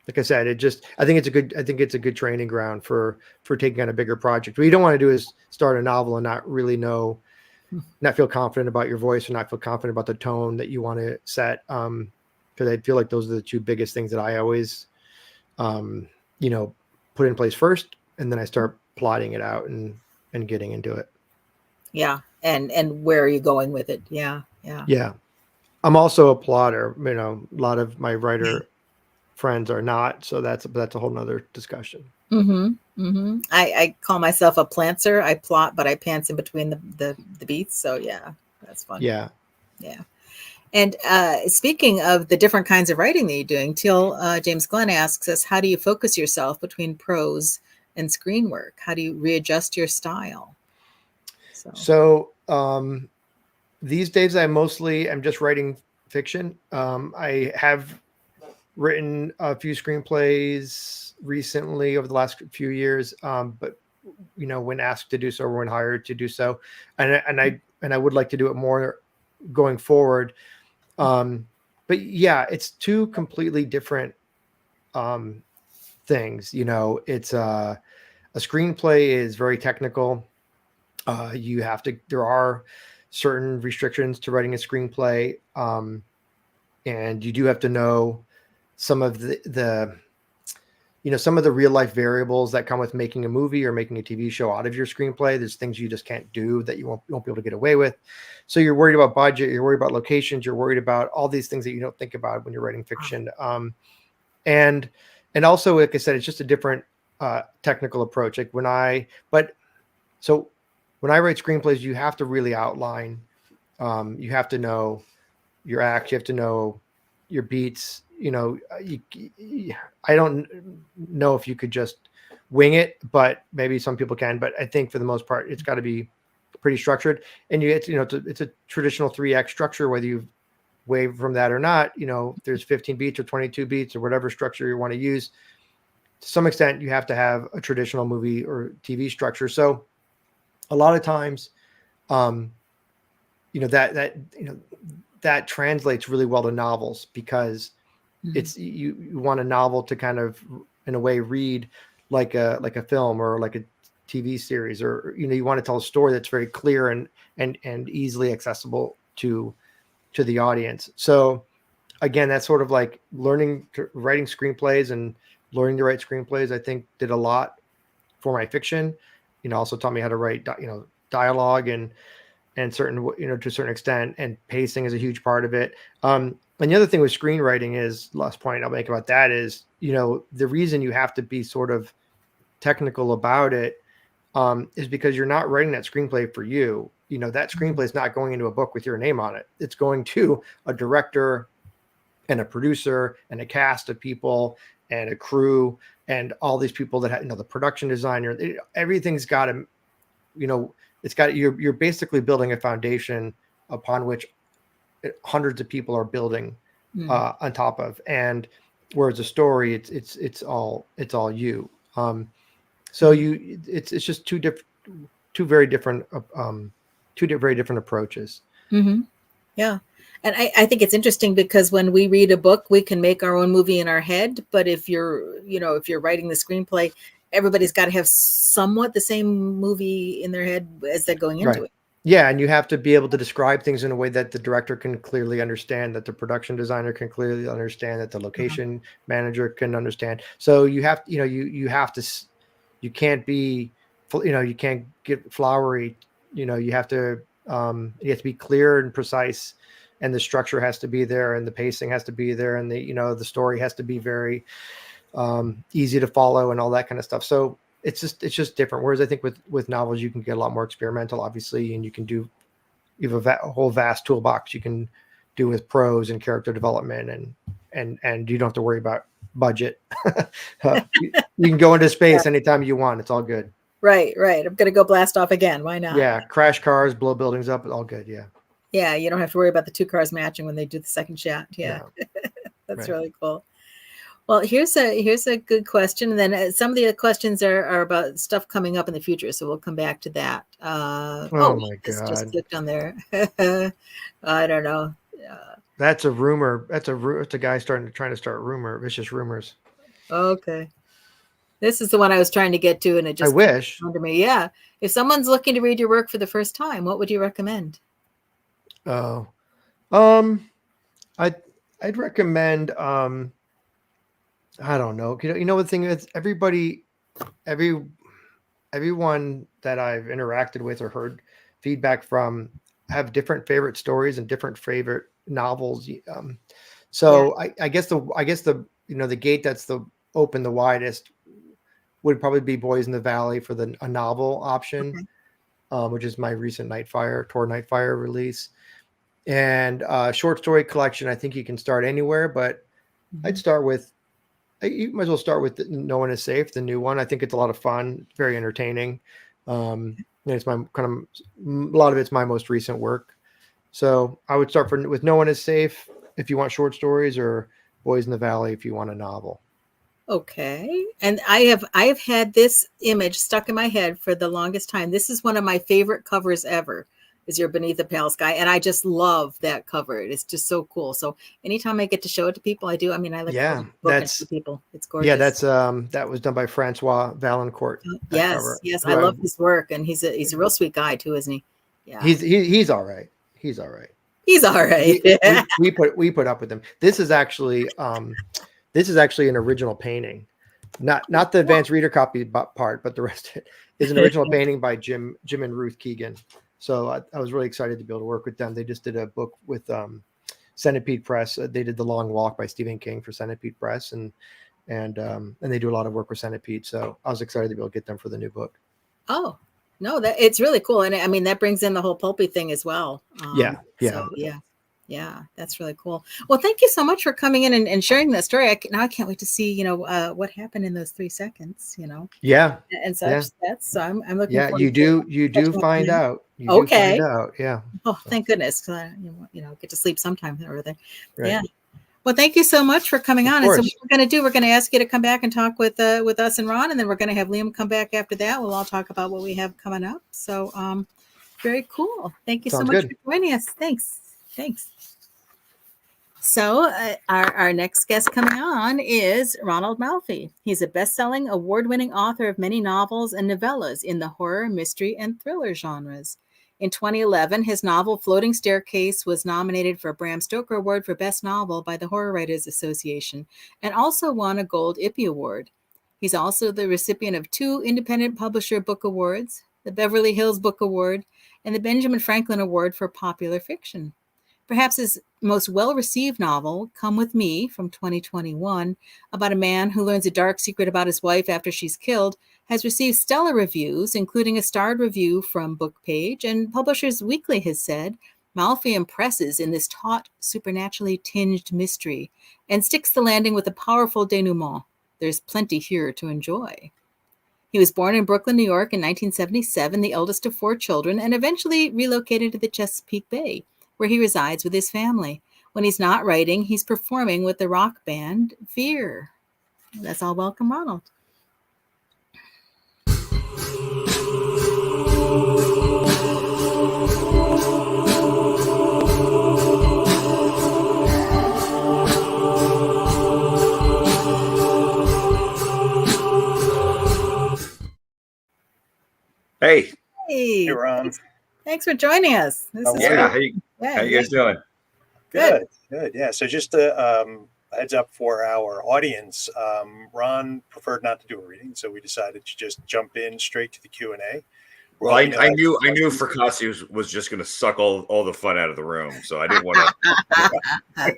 like I said, I think it's a good training ground for taking on a bigger project. What you don't want to do is start a novel and not really not feel confident about your voice, or not feel confident about the tone that you want to set. Because I feel like those are the two biggest things that I always, put in place first, and then I start plotting it out and getting into it. Yeah. And where are you going with it? Yeah. I'm also a plotter. A lot of my writer friends are not, so that's a whole nother discussion. I call myself a plantser. I plot, but I pants in between the beats. So yeah, that's fun. Yeah. And speaking of the different kinds of writing that you're doing, James Glenn asks us, how do you focus yourself between prose and screen work? How do you readjust your style? So these days I'm just writing fiction. I have written a few screenplays recently over the last few years, but when asked to do so, or when hired to do so, and I would like to do it more going forward. But yeah, it's two completely different things. It's a screenplay is very technical. There are certain restrictions to writing a screenplay, and you do have to know some of the real life variables that come with making a movie or making a TV show out of your screenplay. There's things you just can't do that you won't be able to get away with. So you're worried about budget, you're worried about locations, you're worried about all these things that you don't think about when you're writing fiction. And also, like I said, it's just a different technical approach. Like when I write screenplays, you have to really outline. You have to know your act. You have to know your beats. I don't know if you could just wing it, but maybe some people can. But I think for the most part, it's got to be pretty structured. And it's a traditional 3-act structure, whether you wave from that or not. There's 15 beats or 22 beats or whatever structure you want to use. To some extent, you have to have a traditional movie or TV structure. So a lot of times, that translates really well to novels, because it's you want a novel to kind of, in a way, read like a film or like a TV series, or you want to tell a story that's very clear and easily accessible to the audience. So again, that's sort of like writing screenplays and learning to write screenplays. I think did a lot for my fiction. Also taught me how to write dialogue and certain, to a certain extent, and pacing is a huge part of it. And the other thing with screenwriting is, last point I'll make about that is, the reason you have to be sort of technical about it is because you're not writing that screenplay for you. That screenplay is not going into a book with your name on it. It's going to a director and a producer and a cast of people and a crew and all these people that have, the production designer. Everything's got to, you're basically building a foundation upon which hundreds of people are building on top of. And whereas a story, it's all you. So it's just two very different approaches. Yeah. And I think it's interesting because when we read a book, we can make our own movie in our head. But if you're writing the screenplay, everybody's got to have somewhat the same movie in their head as they're going into it. Yeah, and you have to be able to describe things in a way that the director can clearly understand, that the production designer can clearly understand, that the location manager can understand. So you have, you can't be, you can't get flowery. You have to be clear and precise, and the structure has to be there, and the pacing has to be there, and the story has to be very easy to follow, and all that kind of stuff. So it's just different. Whereas I think with novels, you can get a lot more experimental, obviously, and you have a whole vast toolbox you can do with prose and character development, and you don't have to worry about budget. You can go into space anytime you want. It's all good. Right. I'm gonna go blast off again. Why not? Yeah, crash cars, blow buildings up, all good. Yeah. Yeah, you don't have to worry about the two cars matching when they do the second shot. Yeah, No. that's Right. really cool. Well, here's a good question, and then some of the questions are about stuff coming up in the future, so we'll come back to that. Oh my this God. just clicked on there. I don't know. That's a rumor. That's a guy trying to start vicious rumors. Okay, this is the one I was trying to get to, and it I just wish. came to me. Yeah, if someone's looking to read your work for the first time, what would you recommend? Oh, I'd recommend. I don't know. You know the thing is, everyone that I've interacted with or heard feedback from have different favorite stories and different favorite novels. So I guess the the gate that's the widest would probably be Boys in the Valley for a novel option, which is my recent Tor Nightfire release. And short story collection, I think you can start anywhere, but I'd start with, you might as well start with No One Is Safe, the new one. I think it's a lot of fun, very entertaining. It's a lot of it's my most recent work. So I would start with No One Is Safe if you want short stories, or Boys in the Valley if you want a novel. Okay. And I have had this image stuck in my head for the longest time. This is one of my favorite covers ever, is your Beneath the Pale Sky. And I just love that cover. It's just so cool. So anytime I get to show it to people, I do. I mean, I like to that's people. It's gorgeous. Yeah, that was done by Francois Valancourt. Yes. I love his work. And he's a real sweet guy too, isn't he? Yeah. He's all right. He's all right. He's all right. We put up with him. This is actually an original painting, not the advanced reader copy part, but the rest of it is an original painting by Jim and Ruth Keegan. So I was really excited to be able to work with them. They just did a book with Centipede Press. They did The Long Walk by Stephen King for Centipede Press, and they do a lot of work with Centipede. So I was excited to be able to get them for the new book. Oh, no, it's really cool. And I mean, that brings in the whole pulpy thing as well. Yeah, that's really cool. Well, thank you so much for coming in and sharing that story. I can't wait to see, what happened in those 3 seconds, Yeah. And such. So I'm looking forward to you do find out. Okay. Do find out. Yeah. Oh, thank goodness. Cause I, get to sleep sometime over there. Right. Yeah. Well, thank you so much for coming on. And so what we're going to do, we're going to ask you to come back and talk with us and Ron, and then we're going to have Liam come back after that. We'll all talk about what we have coming up. So, very cool. Thank you so much for joining us. Thanks. So our next guest coming on is RONALD MALFI. He's a best-selling, award-winning author of many novels and novellas in the horror, mystery, and thriller genres. In 2011, his novel Floating Staircase was nominated for a Bram Stoker Award for Best Novel by the Horror Writers Association and also won a Gold Ippy Award. He's also the recipient of 2 Independent Publisher Book Awards, the Beverly Hills Book Award, and the Benjamin Franklin Award for Popular Fiction. Perhaps his most well-received novel, Come With Me, from 2021, about a man who learns a dark secret about his wife after she's killed, has received stellar reviews, including a starred review from BookPage, and Publishers Weekly has said, Malfi impresses in this taut, supernaturally tinged mystery and sticks the landing with a powerful denouement. There's plenty here to enjoy. He was born in Brooklyn, New York in 1977, the eldest of 4 children, and eventually relocated to the Chesapeake Bay, where he resides with his family. When he's not writing, he's performing with the rock band Fear. Let's all welcome Ronald. Hey. Hey, Ron. Thanks for joining us. How you guys doing? Good. Yeah. So just a heads up for our audience. Ron preferred not to do a reading, so we decided to just jump in straight to the Q&A. Well, I knew FRACASSI was just going to suck all the fun out of the room, so I didn't want to.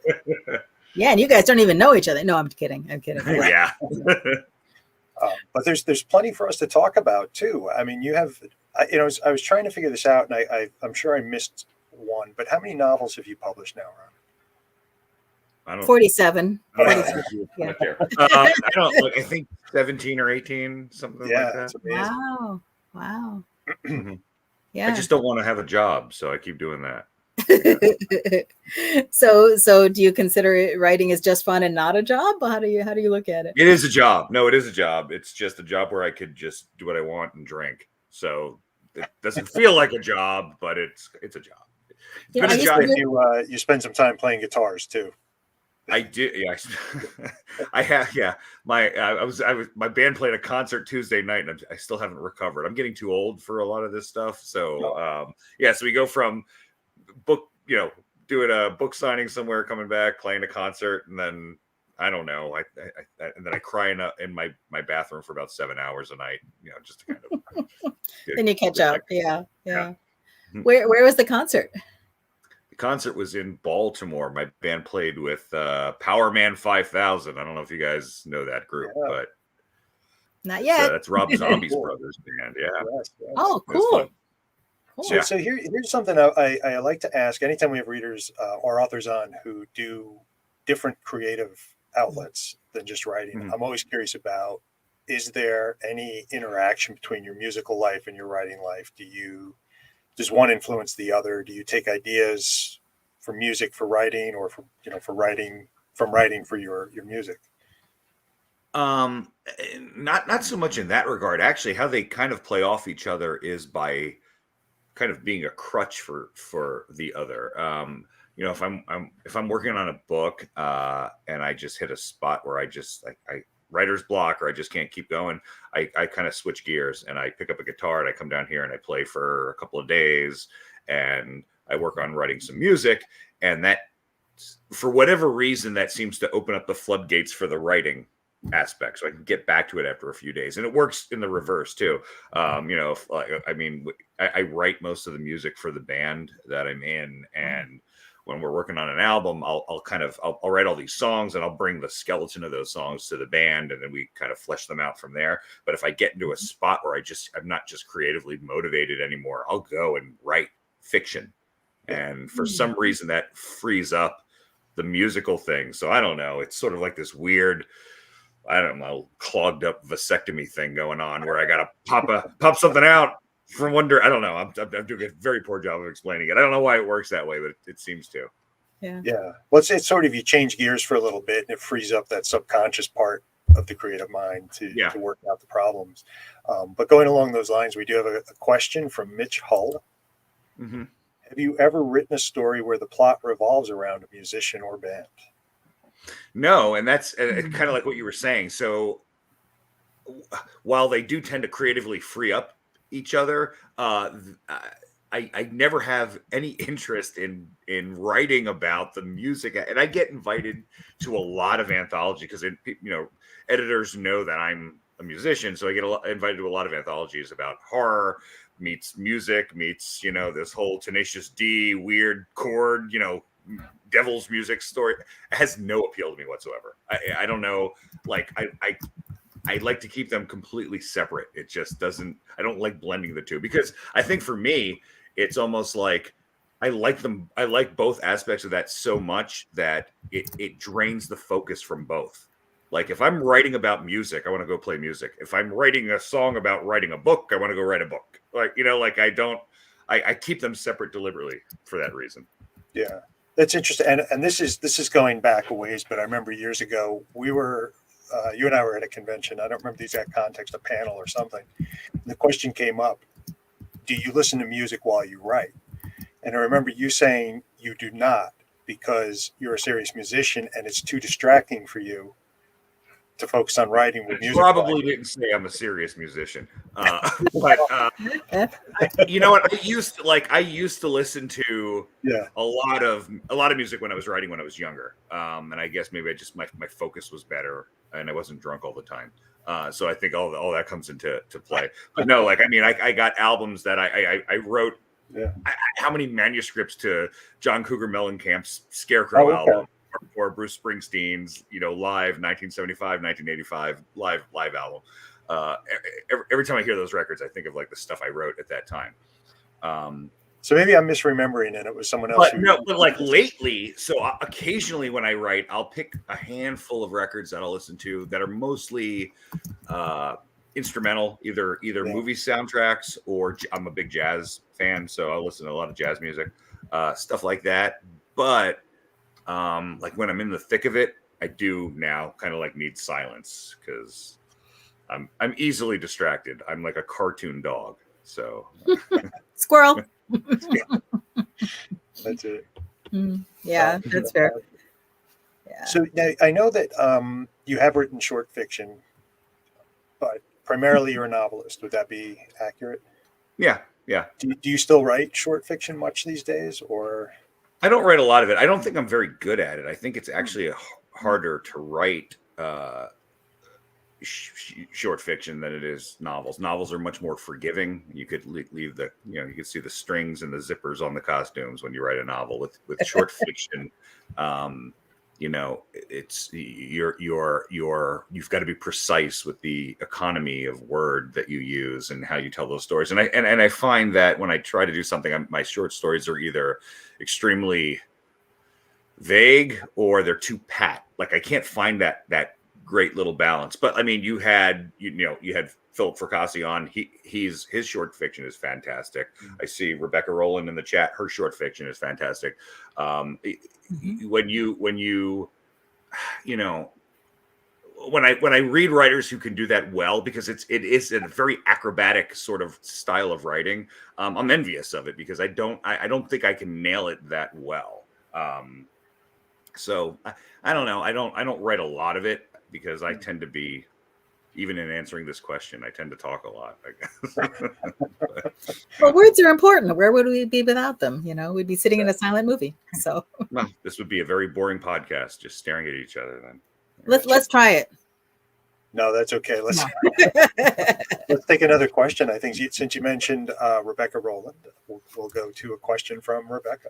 Yeah, and you guys don't even know each other. No, I'm kidding. Yeah. But there's plenty for us to talk about too. I mean, you have, I was trying to figure this out, and I'm sure I missed one. But how many novels have you published now, Ron? I don't. 47. Yeah. I don't. I think 17 or 18, something like that. That's amazing. Wow. Wow. Mhm. Yeah. I just don't want to have a job, so I keep doing that. So do you consider writing as just fun and not a job? How do you look at it? It is a job. No, it is a job. It's just a job where I could just do what I want and drink. So it doesn't feel like a job, but it's a job. It's Yeah, been I a job. used to You spend some time playing guitars too. I do. Yeah, I have. Yeah, my band played a concert Tuesday night, and I still haven't recovered. I'm getting too old for a lot of this stuff. So yeah, so we go from book, doing a book signing somewhere, coming back, playing a concert, and then I don't know. And then I cry in my bathroom for about 7 hours a night. Just to kind of. Then you catch up. Yeah. Yeah. Where was the concert? The concert was in Baltimore. My band played with Power Man 5000. I don't know if you guys know that group, but not yet. That's Rob Zombie's brother's band. Yeah. Yes. Oh, cool. Cool. So here's something I like to ask anytime we have readers or authors on who do different creative outlets than just writing. Mm-hmm. I'm always curious about, is there any interaction between your musical life and your writing life? Does one influence the other? Do you take ideas from music for writing, or for writing for your music? Not so much in that regard. Actually, how they kind of play off each other is by kind of being a crutch for the other. If I'm working on a book and I just hit a spot where I writer's block, or I just can't keep going, I kind of switch gears and I pick up a guitar and I come down here and I play for a couple of days and I work on writing some music, and that, for whatever reason, that seems to open up the floodgates for the writing aspect, so I can get back to it after a few days. And it works in the reverse too. I write most of the music for the band that I'm in, and when we're working on an album, I'll write all these songs and I'll bring the skeleton of those songs to the band, and then we kind of flesh them out from there. But if I get into a spot where I'm not just creatively motivated anymore, I'll go and write fiction. And for some reason that frees up the musical thing. So I don't know. It's sort of like this weird, I don't know, clogged up vasectomy thing going on where I got to pop something out from wonder. I don't know. I'm doing a very poor job of explaining it. I don't know why it works that way, but it seems to. Yeah. Well, it's sort of, you change gears for a little bit and it frees up that subconscious part of the creative mind to work out the problems. But going along those lines, we do have a question from Mitch Hull. Mm-hmm. Have you ever written a story where the plot revolves around a musician or band? No, and that's kind of like what you were saying. So while they do tend to creatively free up each other, I never have any interest in writing about the music. And I get invited to a lot of anthology because editors know that I'm a musician, so I get invited to a lot of anthologies about horror meets music meets this whole Tenacious D weird chord devil's music story. It has no appeal to me whatsoever. I don't know, like I like to keep them completely separate. It just doesn't, I don't like blending the two, because I think for me it's almost like I like both aspects of that so much that it drains the focus from both. Like if I'm writing about music, I want to go play music. If I'm writing a song about writing a book, I want to go write a book. I keep them separate deliberately for that reason. Yeah, that's interesting. And this is going back a ways, but I remember years ago, we were, you and I were at a convention. I don't remember the exact context, a panel or something. And the question came up, do you listen to music while you write? And I remember you saying you do not, because you're a serious musician and it's too distracting for you to focus on writing with music. Probably didn't say I'm a serious musician, but you know what? I used to listen to a lot of music when I was writing when I was younger, and I guess maybe my focus was better and I wasn't drunk all the time. So I think all that comes into play. But no, I got albums that I wrote. Yeah. How many manuscripts to John Cougar Mellencamp's Scarecrow album? Or Bruce Springsteen's, live 1975, 1985 live album. Every time I hear those records, I think of like the stuff I wrote at that time. So maybe I'm misremembering and it was someone else. But like lately, so occasionally when I write, I'll pick a handful of records that I'll listen to that are mostly instrumental, either Yeah. movie soundtracks or I'm a big jazz fan, so I listen to a lot of jazz music, stuff like that. But like when I'm in the thick of it, I do now kind of like need silence because I'm easily distracted. I'm like a cartoon dog. So Squirrel. That's it. Yeah, that's fair. Yeah. So now, I know that you have written short fiction, but primarily you're a novelist. Would that be accurate? yeah. Do you still write short fiction much these days, or? I don't write a lot of it. I don't think I'm very good at it. I think it's actually harder to write short fiction than it is novels. Novels are much more forgiving. You could leave the, you could see the strings and the zippers on the costumes when you write a novel. With short fiction, it's you've got to be precise with the economy of word that you use and how you tell those stories. And I find that when I try to do something, my short stories are either extremely vague or they're too pat. Like I can't find that great little balance. But I mean, you had Philip Fracassi on. His short fiction is fantastic. I see Rebecca Rowland in the chat. Her short fiction is fantastic. When I read writers who can do that well, because it is a very acrobatic sort of style of writing, I'm envious of it because I don't think I can nail it that well. So I don't know. I don't write a lot of it because I tend to be, even in answering this question, I tend to talk a lot, I guess. Well, words are important. Where would we be without them? We'd be sitting in a silent movie. So Well, this would be a very boring podcast, just staring at each other. Then let's try it. No, that's okay. Let's take another question. I think since you mentioned Rebecca Rowland, we'll go to a question from Rebecca.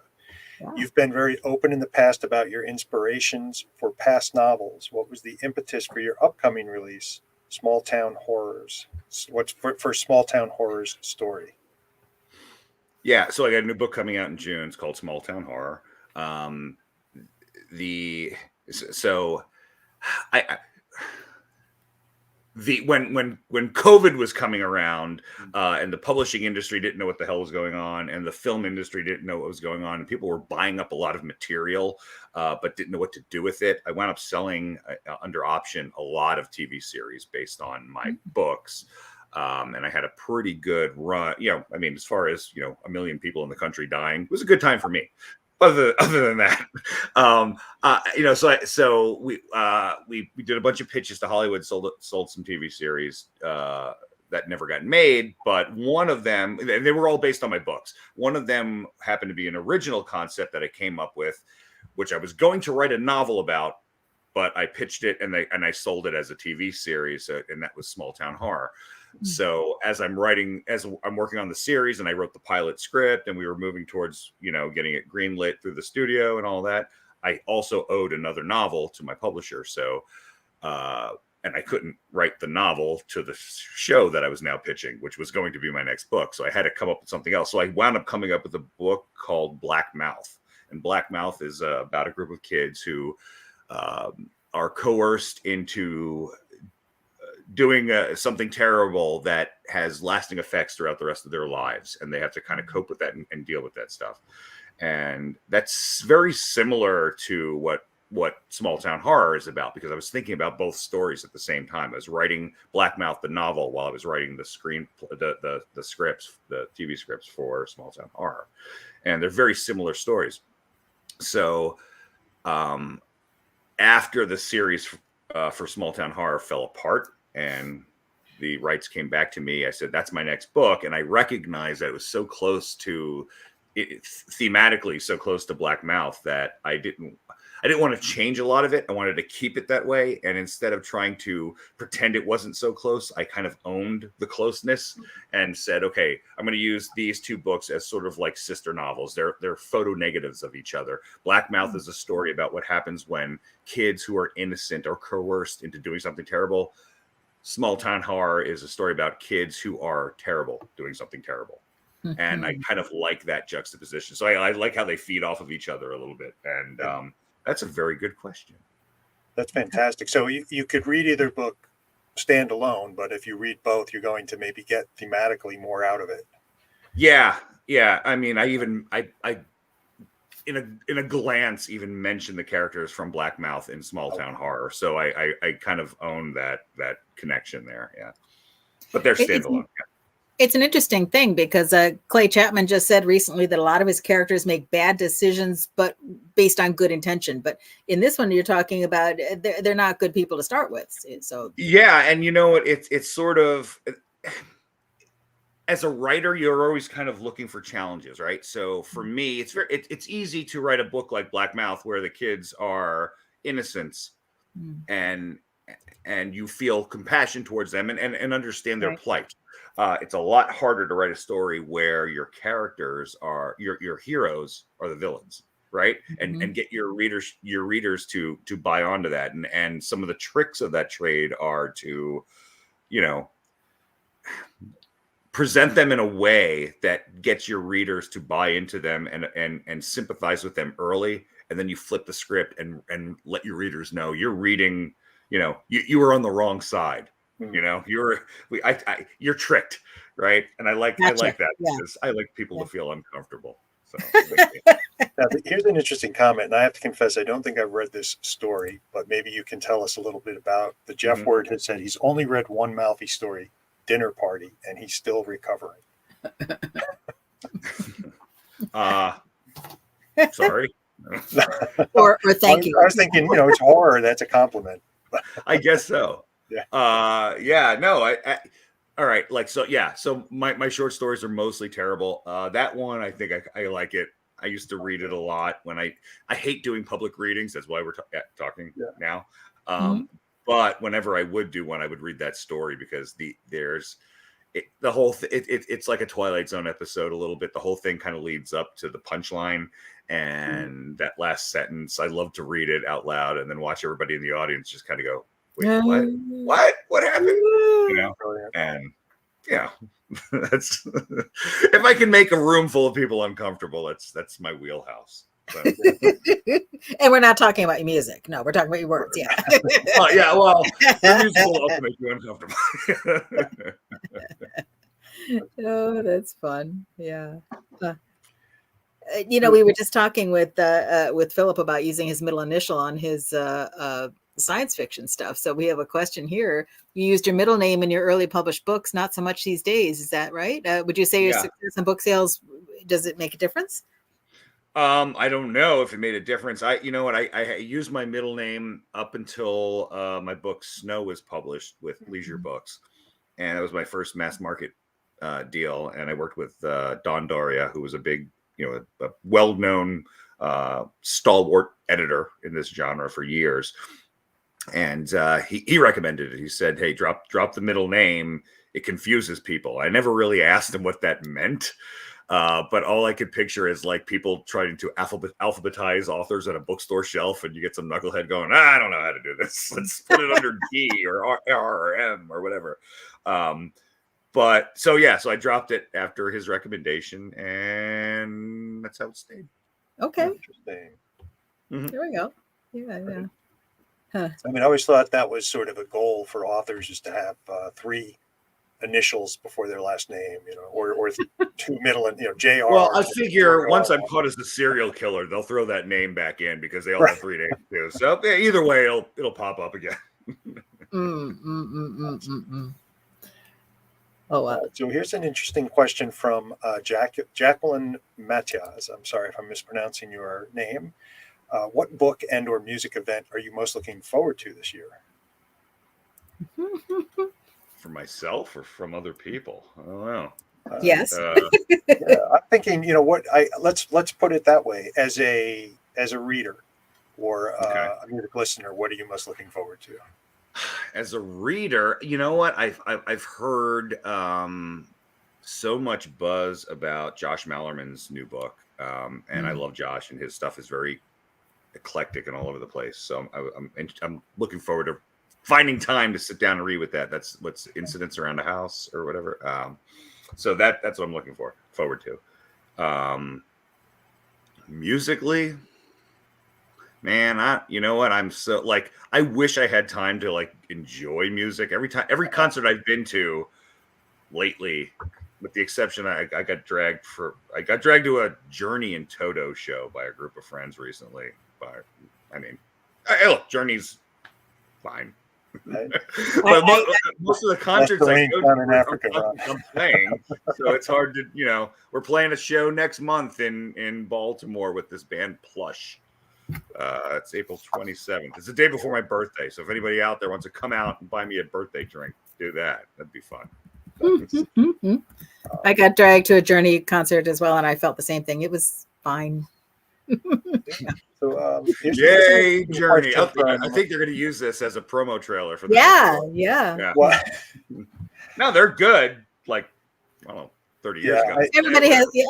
Yeah. You've been very open in the past about your inspirations for past novels. What was the impetus for your upcoming release, Small Town Horrors? What's for Small Town Horrors story? Yeah, so I got a new book coming out in June. It's called Small Town Horror. When COVID was coming around, and the publishing industry didn't know what the hell was going on, and the film industry didn't know what was going on, and people were buying up a lot of material, but didn't know what to do with it. I wound up selling under option a lot of TV series based on my books. And I had a pretty good run. As far as, 1 million people in the country dying, it was a good time for me. Other than that, so we did a bunch of pitches to Hollywood, sold some TV series that never got made. But one of them, they were all based on my books. One of them happened to be an original concept that I came up with, which I was going to write a novel about, but I pitched it and I sold it as a TV series, and that was Small Town Horror. So as I'm working on the series, and I wrote the pilot script, and we were moving towards, getting it greenlit through the studio and all that, I also owed another novel to my publisher. So, and I couldn't write the novel to the show that I was now pitching, which was going to be my next book. So I had to come up with something else. So I wound up coming up with a book called Black Mouth. And Black Mouth is about a group of kids who are coerced into doing something terrible that has lasting effects throughout the rest of their lives, and they have to kind of cope with that and deal with that stuff. And that's very similar to what Small Town Horror is about, because I was thinking about both stories at the same time. I was writing Black Mouth, the novel, while I was writing the scripts, the TV scripts for Small Town Horror, and they're very similar stories. So after the series for Small Town Horror fell apart and the rights came back to me, I said, that's my next book. And I recognized that it was so close to thematically so close to Black Mouth that I didn't want to change a lot of it. I wanted to keep it that way. And instead of trying to pretend it wasn't so close, I kind of owned the closeness and said, okay, I'm going to use these two books as sort of like sister novels. They're photo negatives of each other. Black Mouth is a story about what happens when kids who are innocent are coerced into doing something terrible. Small Town Horror is a story about kids who are terrible doing something terrible. And I kind of like that juxtaposition. So I like how they feed off of each other a little bit. And that's a very good question. That's fantastic. So you could read either book standalone, but if you read both, you're going to maybe get thematically more out of it. Yeah. I mean, I in a glance even mentioned the characters from Black Mouth in Small Town Horror, so I kind of own that connection there. Yeah, but they're standalone. It's an interesting thing because Clay Chapman just said recently that a lot of his characters make bad decisions, but based on good intention. But in this one, you're talking about they're not good people to start with. So yeah, and you know, it's sort of, as a writer, you're always kind of looking for challenges, right? So for me, it's easy to write a book like Black Mouth where the kids are innocents and you feel compassion towards them and understand their plight. It's a lot harder to write a story where your characters are your heroes are the villains, right? And get your readers to buy onto that. And some of the tricks of that trade are to, you know, present them in a way that gets your readers to buy into them and sympathize with them early, and then you flip the script and let your readers know you're reading, you know, you were on the wrong side. You know, you're tricked, right? And I like that because I like people to feel uncomfortable. So now, here's an interesting comment, and I have to confess, I don't think I've read this story, but maybe you can tell us a little bit about the Jeff Word has said he's only read one Malfi story, Dinner Party, and he's still recovering. Sorry. or thank you. I was thinking, you know, it's horror. That's a compliment. I guess so. Yeah. No, I all right. Like, so, yeah. So my short stories are mostly terrible. That one, I think I like it. I used to read it a lot when I hate doing public readings. That's why we're talking now. But whenever I would do one, I would read that story because it's like a Twilight Zone episode a little bit. The whole thing kind of leads up to the punchline, and that last sentence, I love to read it out loud and then watch everybody in the audience just kind of go, wait, what happened? You know, and yeah, that's if I can make a room full of people uncomfortable, that's my wheelhouse. So. And we're not talking about your music. No, we're talking about your words. Yeah. Well, the music will also make you uncomfortable. Oh, that's fun. Yeah. You know, we were just talking with Philip about using his middle initial on his science fiction stuff. So we have a question here. You used your middle name in your early published books, not so much these days. Is that right? Would you say your success in book sales, does it make a difference? I don't know if it made a difference. I used my middle name up until my book Snow was published with Leisure Books, and it was my first mass market deal. And I worked with Don Doria, who was a big, a well-known stalwart editor in this genre for years. And he recommended it. He said, "Hey, drop the middle name. It confuses people." I never really asked him what that meant. But all I could picture is like people trying to alphabetize authors at a bookstore shelf, and you get some knucklehead going, "I don't know how to do this. Let's put it under D or R or M or whatever." But so I dropped it after his recommendation, and that's how it stayed. Okay. Interesting. There we go. Yeah. Huh. I mean, I always thought that was sort of a goal for authors, is to have 3 initials before their last name, or 2 middle and JR. Well, I figure once I'm caught as a serial killer, they'll throw that name back in because they all have 3 names too. So either way, it'll pop up again. Oh wow! So here's an interesting question from Jacqueline Matias. I'm sorry if I'm mispronouncing your name. What book and/or music event are you most looking forward to this year? For myself or from other people? I don't know. Yes. I'm thinking, let's put it that way. As a reader or a music listener, what are you most looking forward to? As a reader, you know what? I've heard so much buzz about Josh Mallerman's new book, and I love Josh, and his stuff is very eclectic and all over the place. So I'm looking forward to finding time to sit down and read with that. That's what's Incidents Around the House or whatever. So that's what I'm looking forward to. Musically, Man, you know what? I'm so like, I wish I had time to like enjoy music. Every concert I've been to lately, with the exception, I got dragged to a Journey and Toto show by a group of friends recently. But I mean, hey, look, Journey's fine. But most of the concerts I go to in Africa, I'm playing, so it's hard to, we're playing a show next month in Baltimore with this band Plush. It's April 27th. It's the day before my birthday, so if anybody out there wants to come out and buy me a birthday drink, do that. That'd be fun. I got dragged to a Journey concert as well, and I felt the same thing. It was fine. So, yay, Journey! I think they're going to use this as a promo trailer for the yeah. Well, no, they're good. Like, I don't know, 30 years ago.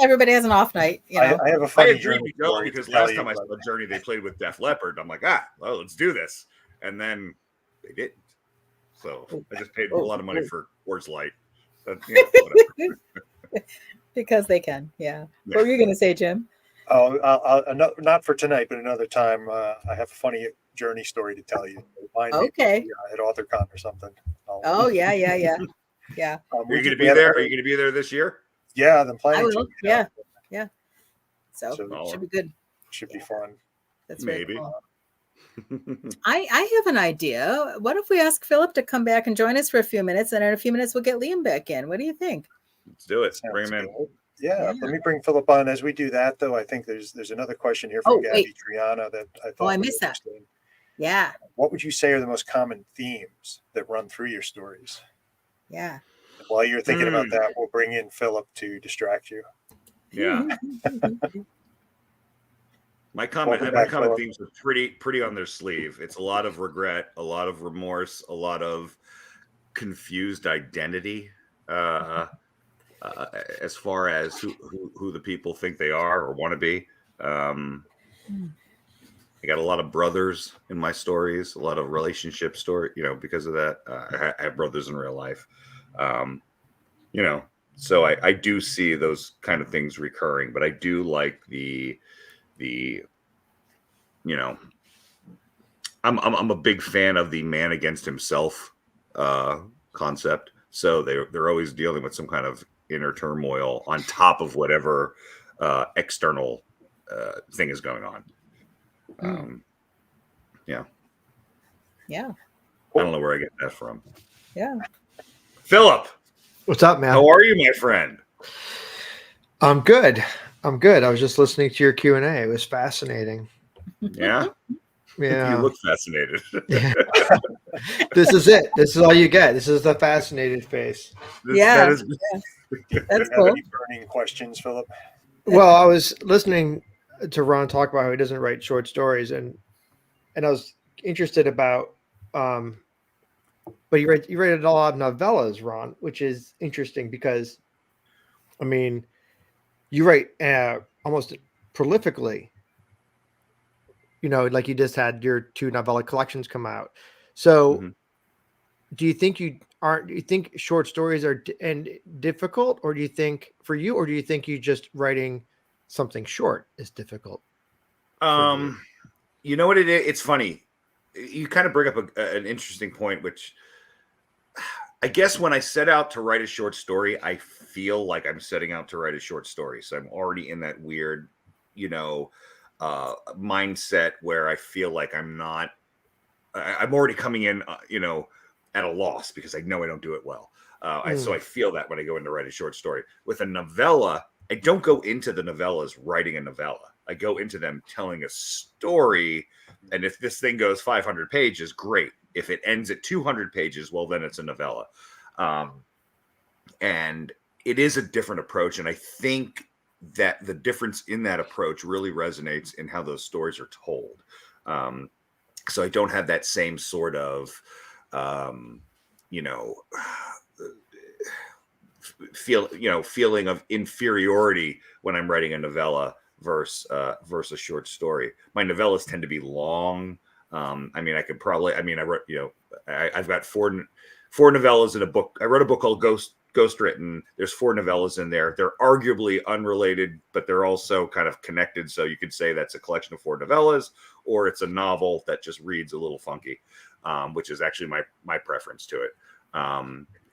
Everybody has an off night. I have a funny Journey story because last time I saw Journey, they played with Def Leppard. I'm like, well, let's do this, and then they didn't. So I just paid a lot of money for Coors Light. But, because they can. Yeah. What were you going to say, Jim? Oh, not for tonight, but another time. I have a funny Journey story to tell you. Okay. At AuthorCon or something. Yeah. Are you going to be there? Are you going to be there this year? Yeah, I'm planning. I will. To. Yeah. So it should be good. Should be fun. That's maybe. Cool. I have an idea. What if we ask Philip to come back and join us for a few minutes, and in a few minutes we'll get Liam back in? What do you think? Let's do it. Sounds Bring him in. good. Yeah, let me bring Philip on. As we do that, though, I think there's another question here from Gabby Triana that I thought. I missed that. Yeah. What would you say are the most common themes that run through your stories? Yeah. While you're thinking about that, we'll bring in Philip to distract you. Yeah. My common themes are pretty on their sleeve. It's a lot of regret, a lot of remorse, a lot of confused identity. As far as who the people think they are or want to be. I got a lot of brothers in my stories, a lot of relationship story, because of that. I have brothers in real life. So I do see those kind of things recurring, but I do like the I'm a big fan of the man against himself concept. So they're always dealing with some kind of inner turmoil on top of whatever external thing is going on. Yeah. I don't know where I get that from. Yeah. Philip, what's up, man? How are you, my friend? I'm good. I was just listening to your Q&A. It was fascinating. Yeah. Yeah. You look fascinated. This is it. This is all you get. This is the fascinated face. That's cool. Any burning questions, Philip? Well, I was listening to Ron talk about how he doesn't write short stories, and I was interested about but you write a lot of novellas, Ron, which is interesting because I mean you write almost prolifically. Like you just had your 2 novella collections come out. So do you think short stories are difficult, or do you think you just writing something short is difficult? You know what it is? It's funny. You kind of bring up an interesting point, which I guess when I set out to write a short story, I feel like I'm setting out to write a short story. So I'm already in that weird, mindset where I feel like I'm already coming in, at a loss because I know I don't do it well. So I feel that when I go in to write a short story. With a novella, I don't go into the novellas writing a novella. I go into them telling a story. And if this thing goes 500 pages, great. If it ends at 200 pages, well, then it's a novella. And it is a different approach. And I think that the difference in that approach really resonates in how those stories are told. So I don't have that same sort of, feeling of inferiority when I'm writing a novella versus a short story. My novellas tend to be long. I wrote, I've got four novellas in a book. I wrote a book called ghostwritten. There's 4 novellas in there. They're arguably unrelated, but they're also kind of connected. So you could say that's a collection of 4 novellas, or it's a novel that just reads a little funky, which is actually my preference to it.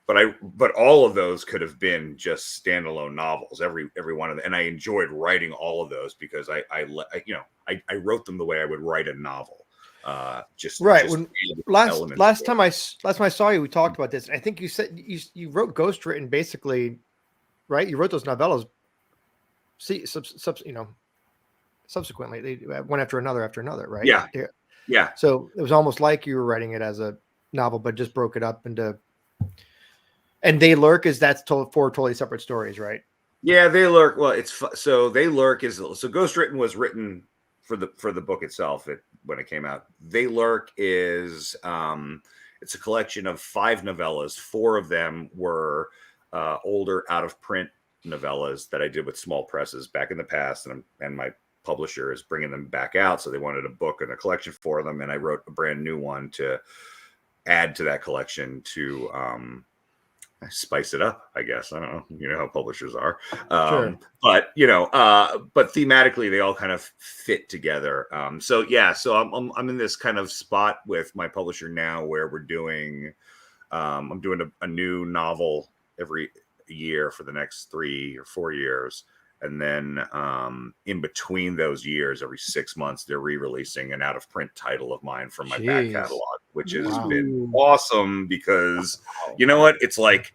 But all of those could have been just standalone novels, every one of them. And I enjoyed writing all of those because I wrote them the way I would write a novel. Just when last time I saw you, we talked about this. I think you said you wrote ghost written basically, right? You wrote those novellas. Subsequently, they one after another, right? Yeah. So it was almost like you were writing it as a novel, but just broke it up into. And They Lurk that's 4 totally separate stories, right? Yeah, They Lurk. Well, so They Lurk so Ghost Written was written for the book itself when it came out. They Lurk is it's a collection of 5 novellas. 4 of them were older out of print novellas that I did with small presses back in the past, and my publisher is bringing them back out, so they wanted a book and a collection for them, and I wrote a brand new one to add to that collection to spice it up, I guess. I don't know. You know how publishers are. Sure. But but thematically they all kind of fit together. So I'm in this kind of spot with my publisher now where we're doing I'm doing a new novel every year for the next 3 or 4 years. And then in between those years, every 6 months, they're re-releasing an out-of-print title of mine from my back catalog, which has been awesome because, you know what? It's like,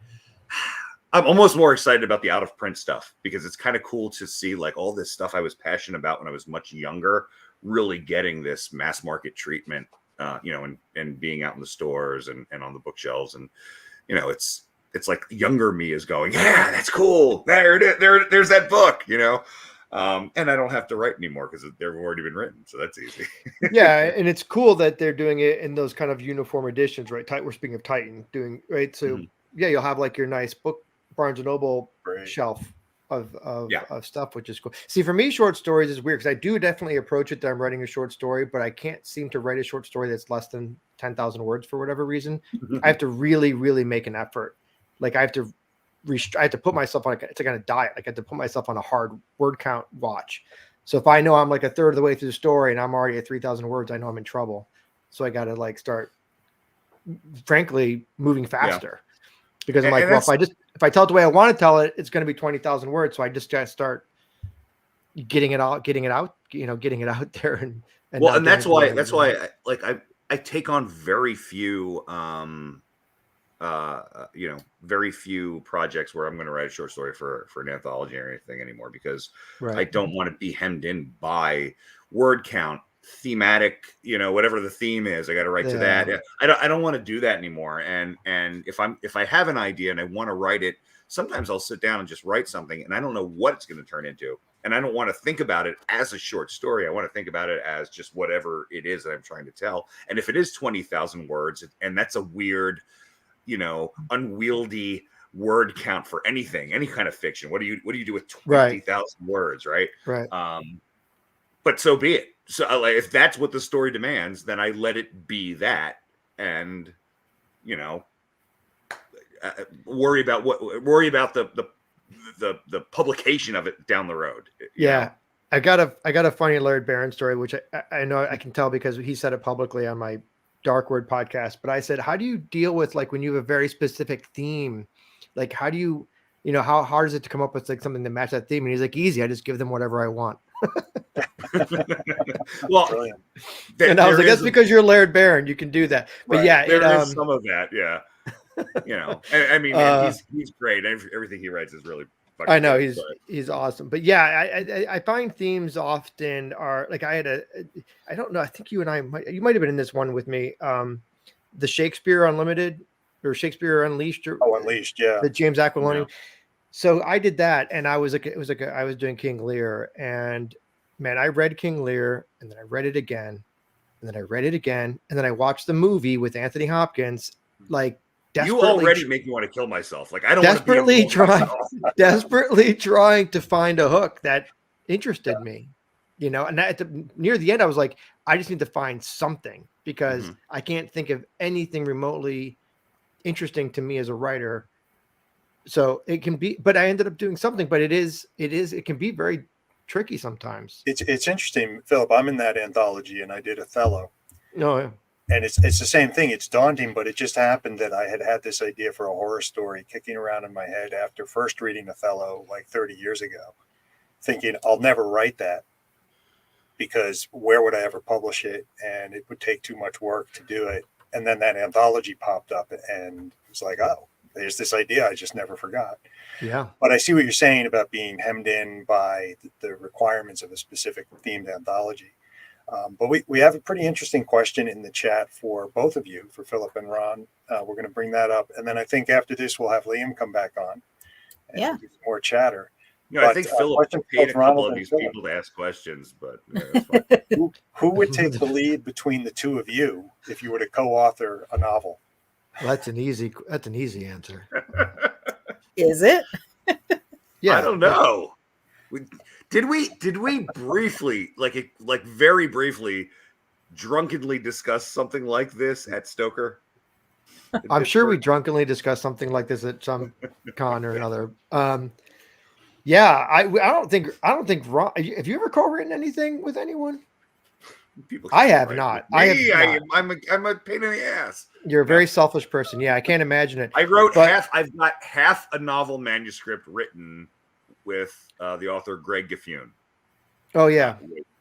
I'm almost more excited about the out-of-print stuff because it's kind of cool to see like all this stuff I was passionate about when I was much younger, really getting this mass market treatment, and being out in the stores and on the bookshelves. And, it's like younger me is going, yeah, that's cool. There's that book, and I don't have to write anymore because they've already been written. So that's easy. Yeah. And it's cool that they're doing it in those kind of uniform editions, right? We're speaking of Titan doing, right. So yeah, you'll have like your nice book, Barnes and Noble shelf of stuff, which is cool. See, for me, short stories is weird because I do definitely approach it that I'm writing a short story, but I can't seem to write a short story that's less than 10,000 words for whatever reason. I have to really, really make an effort. Like I have to put myself on it's like on a diet. Like I have to put myself on a hard word count watch. So if I know I'm like a third of the way through the story and I'm already at 3,000 words, I know I'm in trouble. So I got to like start, frankly, moving faster because I'm like, well, if I tell it the way I want to tell it, it's going to be 20,000 words. So I just got to start getting it out there. And that's why I take on very few, very few projects where I'm going to write a short story for an anthology or anything anymore because I don't want to be hemmed in by word count, thematic, whatever the theme is. I got to write to that. I don't want to do that anymore. And if I have an idea and I want to write it, sometimes I'll sit down and just write something and I don't know what it's going to turn into. And I don't want to think about it as a short story. I want to think about it as just whatever it is that I'm trying to tell. And if it is 20,000 words and that's a weird, unwieldy word count for anything, any kind of fiction. What do you do with 20,000 words, right? Right. But so be it. So if that's what the story demands, then I let it be that, and worry about the publication of it down the road. You know? I got a funny Laird Barron story, which I know I can tell because he said it publicly on my Dark Word podcast, but I said, how do you deal with like when you have a very specific theme? Like, how do you, how hard is it to come up with like something that matches that theme? And he's like, easy. I just give them whatever I want. Well, and I was like, that's because you're Laird Barron. You can do that. But there is some of that. Yeah. I mean, he's great. Everything he writes is really I know he's awesome, but I find themes often are like I don't know. I think you and you might have been in this one with me. The Shakespeare Unlimited or Shakespeare Unleashed. Unleashed, yeah. The James Aquiloni. Yeah. So I did that, and I was doing King Lear, and man, I read King Lear, and then I read it again, and then I read it again, and then I watched the movie with Anthony Hopkins, like. You already make me want to kill myself. Like I don't desperately trying to find a hook that interested me, and near the end, I was like, I just need to find something because I can't think of anything remotely interesting to me as a writer So it can be, but I ended up doing something, but it can be very tricky sometimes. It's interesting, Philip. I'm in that anthology, and I did Othello, No, and it's the same thing. It's daunting, but it just happened that I had this idea for a horror story kicking around in my head after first reading Othello like 30 years ago, thinking I'll never write that because where would I ever publish it, and it would take too much work to do it. And then that anthology popped up, and it was like, oh, there's this idea I just never forgot. yeah. But I see what you're saying about being hemmed in by the requirements of a specific themed anthology. But we have a pretty interesting question in the chat for both of you, for Philip and Ron. We're going to bring that up. And then I think after this, we'll have Liam come back on and do some more chatter. You know, I think Philip paid a couple of these people to ask questions, but that's fine. Who would take the lead between the two of you if you were to co-author a novel? Well, that's an easy answer. Is it? Yeah. I don't know. Did we briefly, like very briefly, drunkenly discuss something like this at Stoker? I'm sure we drunkenly discussed something like this at some con or another. Yeah, I don't think Ron, have you ever co-written anything with anyone? I have not. I'm a pain in the ass. You're a very selfish person. Yeah, I can't imagine it. I wrote I've got half a novel manuscript written with the author Greg Giffune. Oh yeah,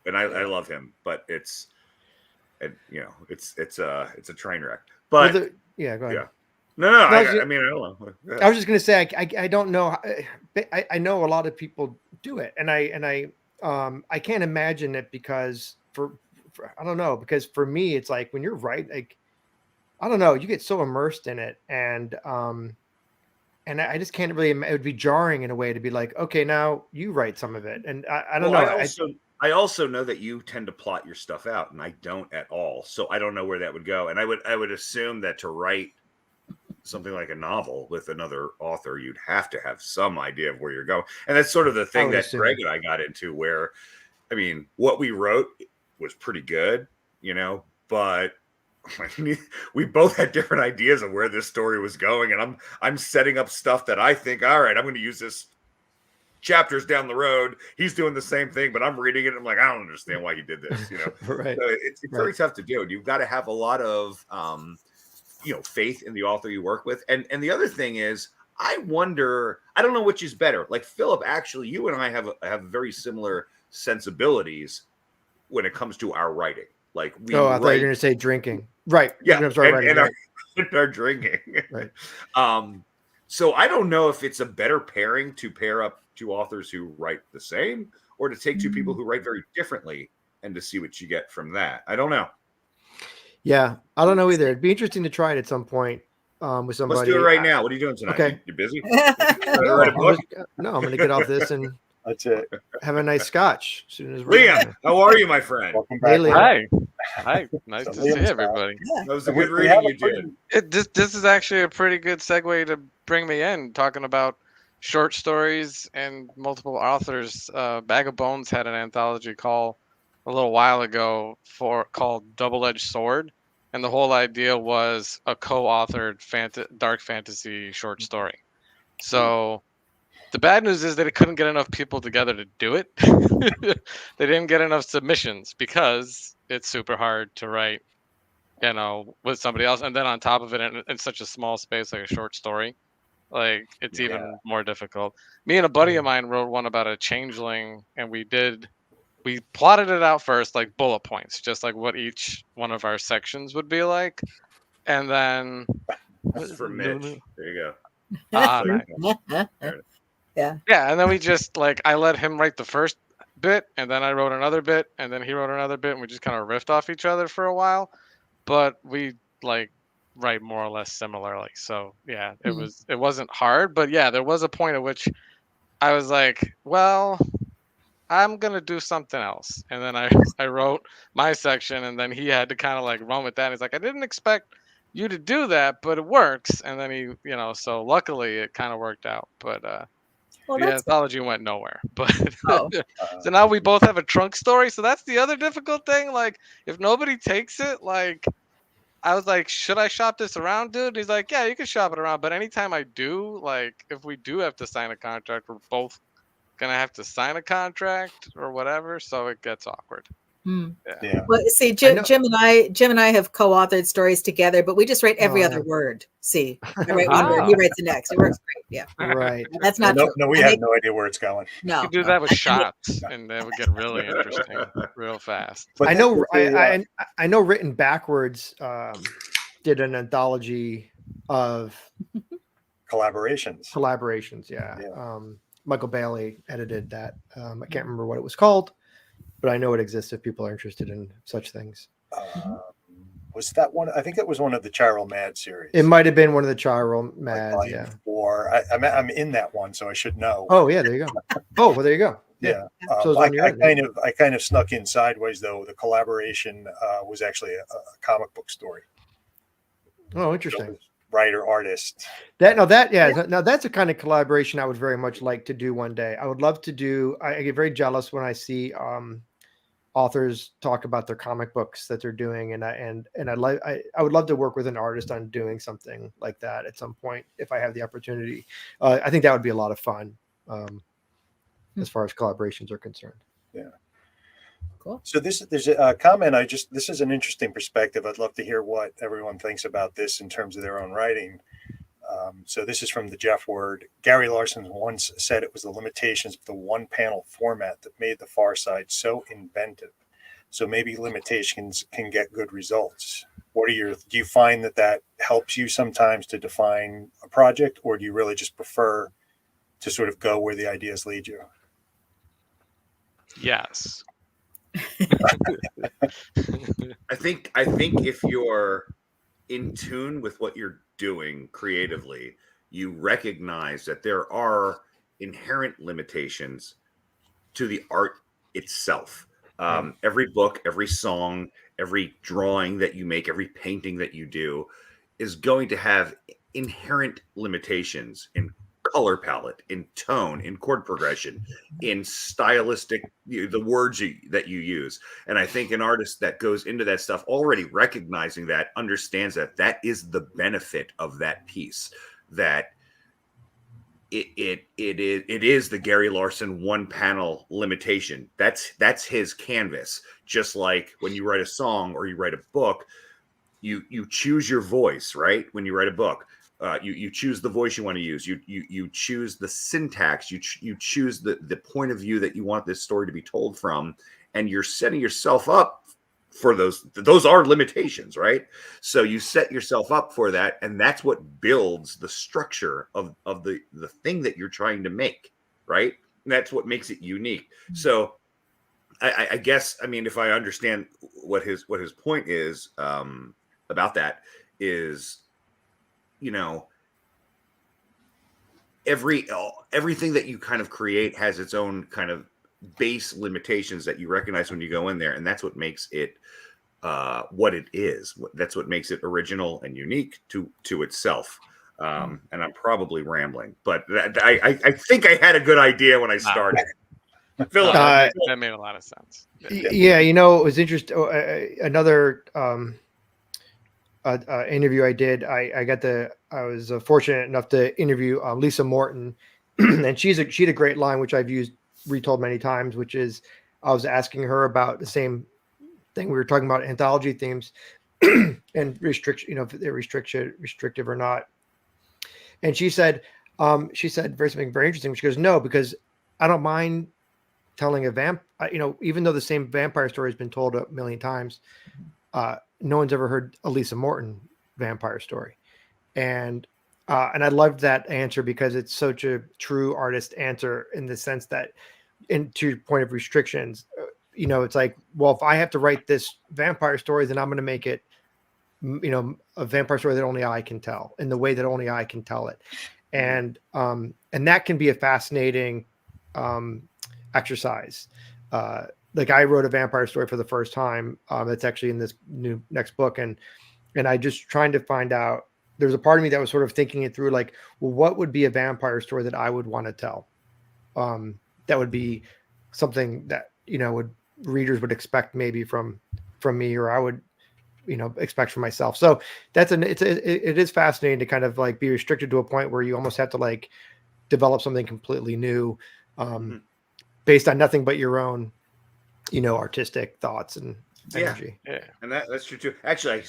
and I love him, but it's a train wreck. But go ahead. Yeah. No, I don't know. I was just going to say I don't know. I know a lot of people do it, and I can't imagine it because for I don't know, because for me it's like when you're like I don't know, you get so immersed in it, and I just can't really. It would be jarring in a way to be like, okay, now you write some of it, and I don't know. I also know that you tend to plot your stuff out, and I don't at all. So I don't know where that would go, and I would assume that to write something like a novel with another author, you'd have to have some idea of where you're going. And that's sort of the thing that Greg and I got into, where, I mean, what we wrote was pretty good, but we both had different ideas of where this story was going. And I'm setting up stuff that I think, all right, I'm going to use this chapters down the road. He's doing the same thing, but I'm reading it. And I'm like, I don't understand why he did this, Right. So it's very tough to do. You've got to have a lot of, faith in the author you work with. And the other thing is, I wonder, I don't know which is better. Like Philip, actually, you and I have very similar sensibilities when it comes to our writing. Like I thought you were going to say drinking. Right. Yeah. And our drinking. Right. So I don't know if it's a better pairing to pair up two authors who write the same, or to take two people who write very differently and to see what you get from that. I don't know. Yeah, I don't know either. It'd be interesting to try it at some point with somebody. Let's do it right now. What are you doing tonight? Okay. You busy? No, I'm going to get off this and That's it. have a nice scotch. As soon as Liam, how are you, my friend? Welcome back. Liam. Hi. Nice to see everybody. That was a good reading you did. This is actually a pretty good segue to bring me in, talking about short stories and multiple authors. Bag of Bones had an anthology call a little while ago called Double-Edged Sword, and the whole idea was a co-authored dark fantasy short story. So the bad news is that it couldn't get enough people together to do it. They didn't get enough submissions because it's super hard to write, with somebody else, and then on top of it, in such a small space like a short story, like it's even more difficult. Me and a buddy of mine wrote one about a changeling, and we plotted it out first, like bullet points, just like what each one of our sections would be like. And then This is for Mitch. There you go. nice. Yeah. And then we just I let him write the first bit, and then I wrote another bit, and then he wrote another bit, and we just kind of riffed off each other for a while. But we write more or less similarly. So yeah, it wasn't hard, but yeah, there was a point at which I was like, well, I'm going to do something else. And then I wrote my section, and then he had to kind of run with that. And he's like, I didn't expect you to do that, but it works. And then he, so luckily it kind of worked out. But the anthology went nowhere. But so now we both have a trunk story. So that's the other difficult thing. If nobody takes it, I was like, should I shop this around, dude? And he's like, yeah, you can shop it around. But anytime I do, like, if we do have to sign a contract, we're both gonna have to sign a contract or whatever. So it gets awkward. Hmm. Yeah. Well, see, I Jim, know- Jim and I have co-authored stories together, but we just write every other word. See, I write one word, he writes the next. It works great. Yeah, Right. that's not No, true. no, we I have make- no idea where it's going. no. You do no. that with I- shots, and it would get really interesting real fast. But I know. the, I know. Written backwards did an anthology of collaborations. collaborations. Yeah. Yeah. Michael Bailey edited that. I can't remember what it was called, but I know it exists if people are interested in such things. Was that one? I think it was one of the Chiral Mad series. It might have been one of the Chiral Like Mads. volume Yeah. 4. I'm in that one, so I should know. Oh yeah, there you go. Oh well, there you go. Yeah. So it's on your end, I kind of snuck in sideways though. The collaboration was actually a comic book story. Oh, So interesting. it was writer artist. Now that's a kind of collaboration I would very much like to do one day. I would love to do. I get very jealous when I see authors talk about their comic books that they're doing, and I would love to work with an artist on doing something like that at some point if I have the opportunity. I think that would be a lot of fun as far as collaborations are concerned. Yeah. Cool. So there's a comment. This is an interesting perspective. I'd love to hear what everyone thinks about this in terms of their own writing. So this is from the Jeff Word. Gary Larson once said it was the limitations of the one panel format that made the Far Side so inventive. So maybe limitations can get good results. Do you find that helps you sometimes to define a project, or do you really just prefer to sort of go where the ideas lead you? Yes. I think if you're in tune with what you're doing creatively, you recognize that there are inherent limitations to the art itself. Every book, every song, every drawing that you make, every painting that you do is going to have inherent limitations in color palette, in tone, in chord progression, in stylistic, the words that you use. And I think an artist that goes into that stuff already recognizing that, understands that is the benefit of that piece, that it is the Gary Larson one panel limitation. That's his canvas. Just like when you write a song or you write a book, you choose your voice, right? When you write a book, you choose the voice you want to use. You choose the syntax. You choose the point of view that you want this story to be told from, and you're setting yourself up for those. Those are limitations, right? So you set yourself up for that, and that's what builds the structure of the thing that you're trying to make, right? And that's what makes it unique. So I guess, I mean, if I understand what his point is about that is, everything that you kind of create has its own kind of base limitations that you recognize when you go in there, and that's what makes it what it is. That's what makes it original and unique to itself. And I'm probably rambling, but I think I had a good idea when I started. Philip, that made a lot of sense. Yeah, it was interesting. Another interview I did, I was fortunate enough to interview Lisa Morton, and she had a great line which I've retold many times, which is I was asking her about the same thing we were talking about, anthology themes and restriction, if they're restrictive or not. And she said something very interesting. She goes, no, because I don't mind telling a even though the same vampire story has been told a million times, no one's ever heard a Lisa Morton vampire story. And I loved that answer because it's such a true artist answer in the sense that, to your point of restrictions, it's like, well, if I have to write this vampire story, then I'm going to make it, a vampire story that only I can tell in the way that only I can tell it. And that can be a fascinating exercise. Like I wrote a vampire story for the first time. That's actually in this next book. And I just trying to find out, there's a part of me that was sort of thinking it through, like, well, what would be a vampire story that I would want to tell? That would be something that, readers would expect maybe from me, or I would expect for myself. So it is fascinating to kind of like be restricted to a point where you almost have to like develop something completely new, based on nothing but your own, artistic thoughts and energy. Yeah. And that's true too. Actually,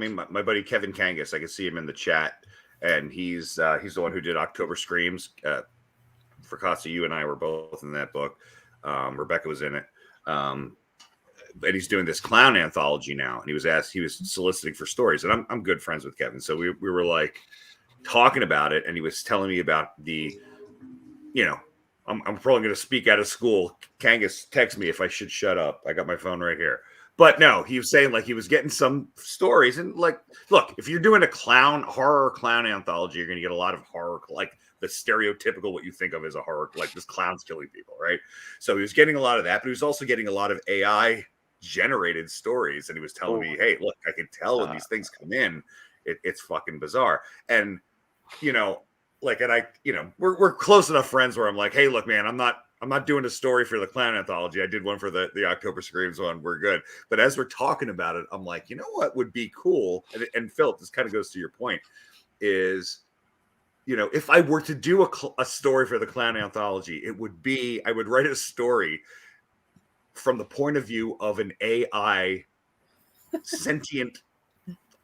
my buddy Kevin Kangas, I can see him in the chat, and he's the one who did October Screams. FRACASSI, you and I were both in that book. Rebecca was in it. But he's doing this clown anthology now, and he was soliciting for stories, and I'm good friends with Kevin, so we were like talking about it, and he was telling me about I'm probably going to speak out of school. Kangas text me if I should shut up. I got my phone right here. But no, he was saying like he was getting some stories, and like, look, if you're doing a horror clown anthology, you're going to get a lot of horror, like the stereotypical what you think of as a horror, like this clown's killing people, right? So he was getting a lot of that, but he was also getting a lot of AI generated stories, and he was telling me, hey, look, I can tell when these things come in, it's fucking bizarre. And we're close enough friends where I'm like, hey, look, man, I'm not doing a story for the clown anthology. I did one for the October Screams one. We're good. But as we're talking about it, I'm like, you know what would be cool? And Philip, this kind of goes to your point, is, if I were to do a story for the clown anthology, I would write a story from the point of view of an AI sentient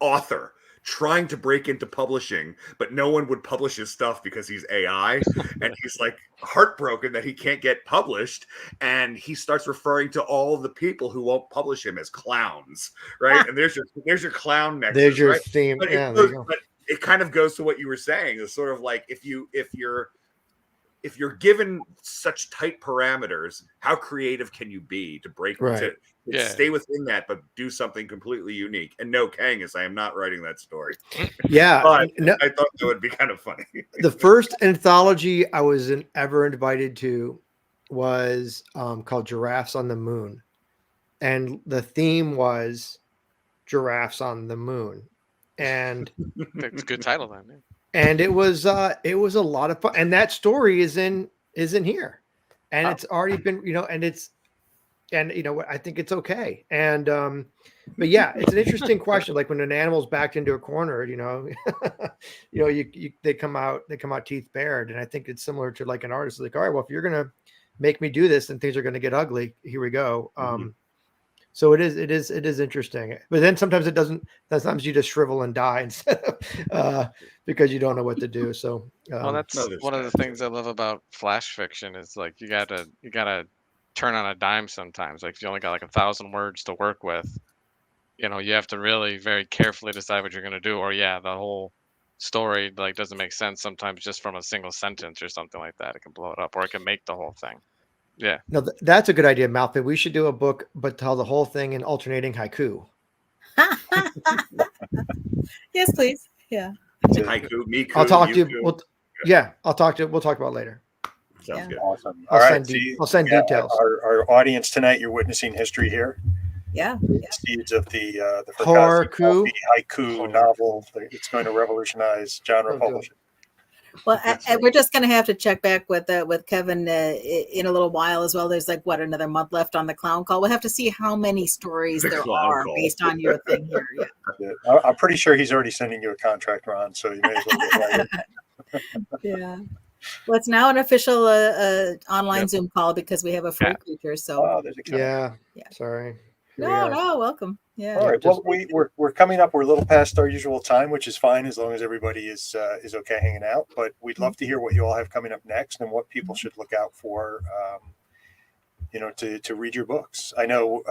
author trying to break into publishing, but no one would publish his stuff because he's AI, and he's like heartbroken that he can't get published, and he starts referring to all the people who won't publish him as clowns, right? And there's your clown nexus, There's your right? theme. But But it kind of goes to what you were saying. It's sort of like if you're given such tight parameters, how creative can you be to break to stay within that, but do something completely unique? And no, Kangas, I am not writing that story. Yeah, but I thought that would be kind of funny. The first anthology I was ever invited to was called Giraffes on the Moon, and the theme was giraffes on the moon, and It's a good title then. Yeah. And it was a lot of fun. And that story is in here, and it's already been, I think it's okay. And, but yeah, it's an interesting question. Like when an animal's backed into a corner, they come out teeth bared. And I think it's similar to like an artist, like, all right, well, if you're going to make me do this, then things are going to get ugly. Here we go. So it is interesting, but then sometimes it doesn't. Sometimes you just shrivel and die instead of, because you don't know what to do. So that's one of the things I love about flash fiction is like you gotta turn on a dime sometimes. Like if you only got like 1,000 words to work with, you have to really very carefully decide what you're gonna do. Or the whole story like doesn't make sense sometimes just from a single sentence or something like that. It can blow it up, or it can make the whole thing. Yeah. No, that's a good idea, Malfi. We should do a book, but tell the whole thing in alternating haiku. Yes, please. Yeah. Haiku, miku, I'll talk to you. We'll talk about it later. Sounds good. Awesome. I'll send details. Our audience tonight, you're witnessing history here. Yeah. Seeds of the FRACASSI haiku novel. It's going to revolutionize genre publishing. Well, we're just going to have to check back with Kevin in a little while as well. There's like another month left on the clown call. We'll have to see how many stories there are based on your thing here. Yeah. I'm pretty sure he's already sending you a contract, Ron. So you may as well get right in. Yeah. Well, it's now an official online Zoom call because we have a free creature. So there's a yeah. Sorry. No, welcome. Yeah. All right. Well, we're coming up. We're a little past our usual time, which is fine as long as everybody is okay hanging out. But we'd love to hear what you all have coming up next and what people should look out for, to read your books. I know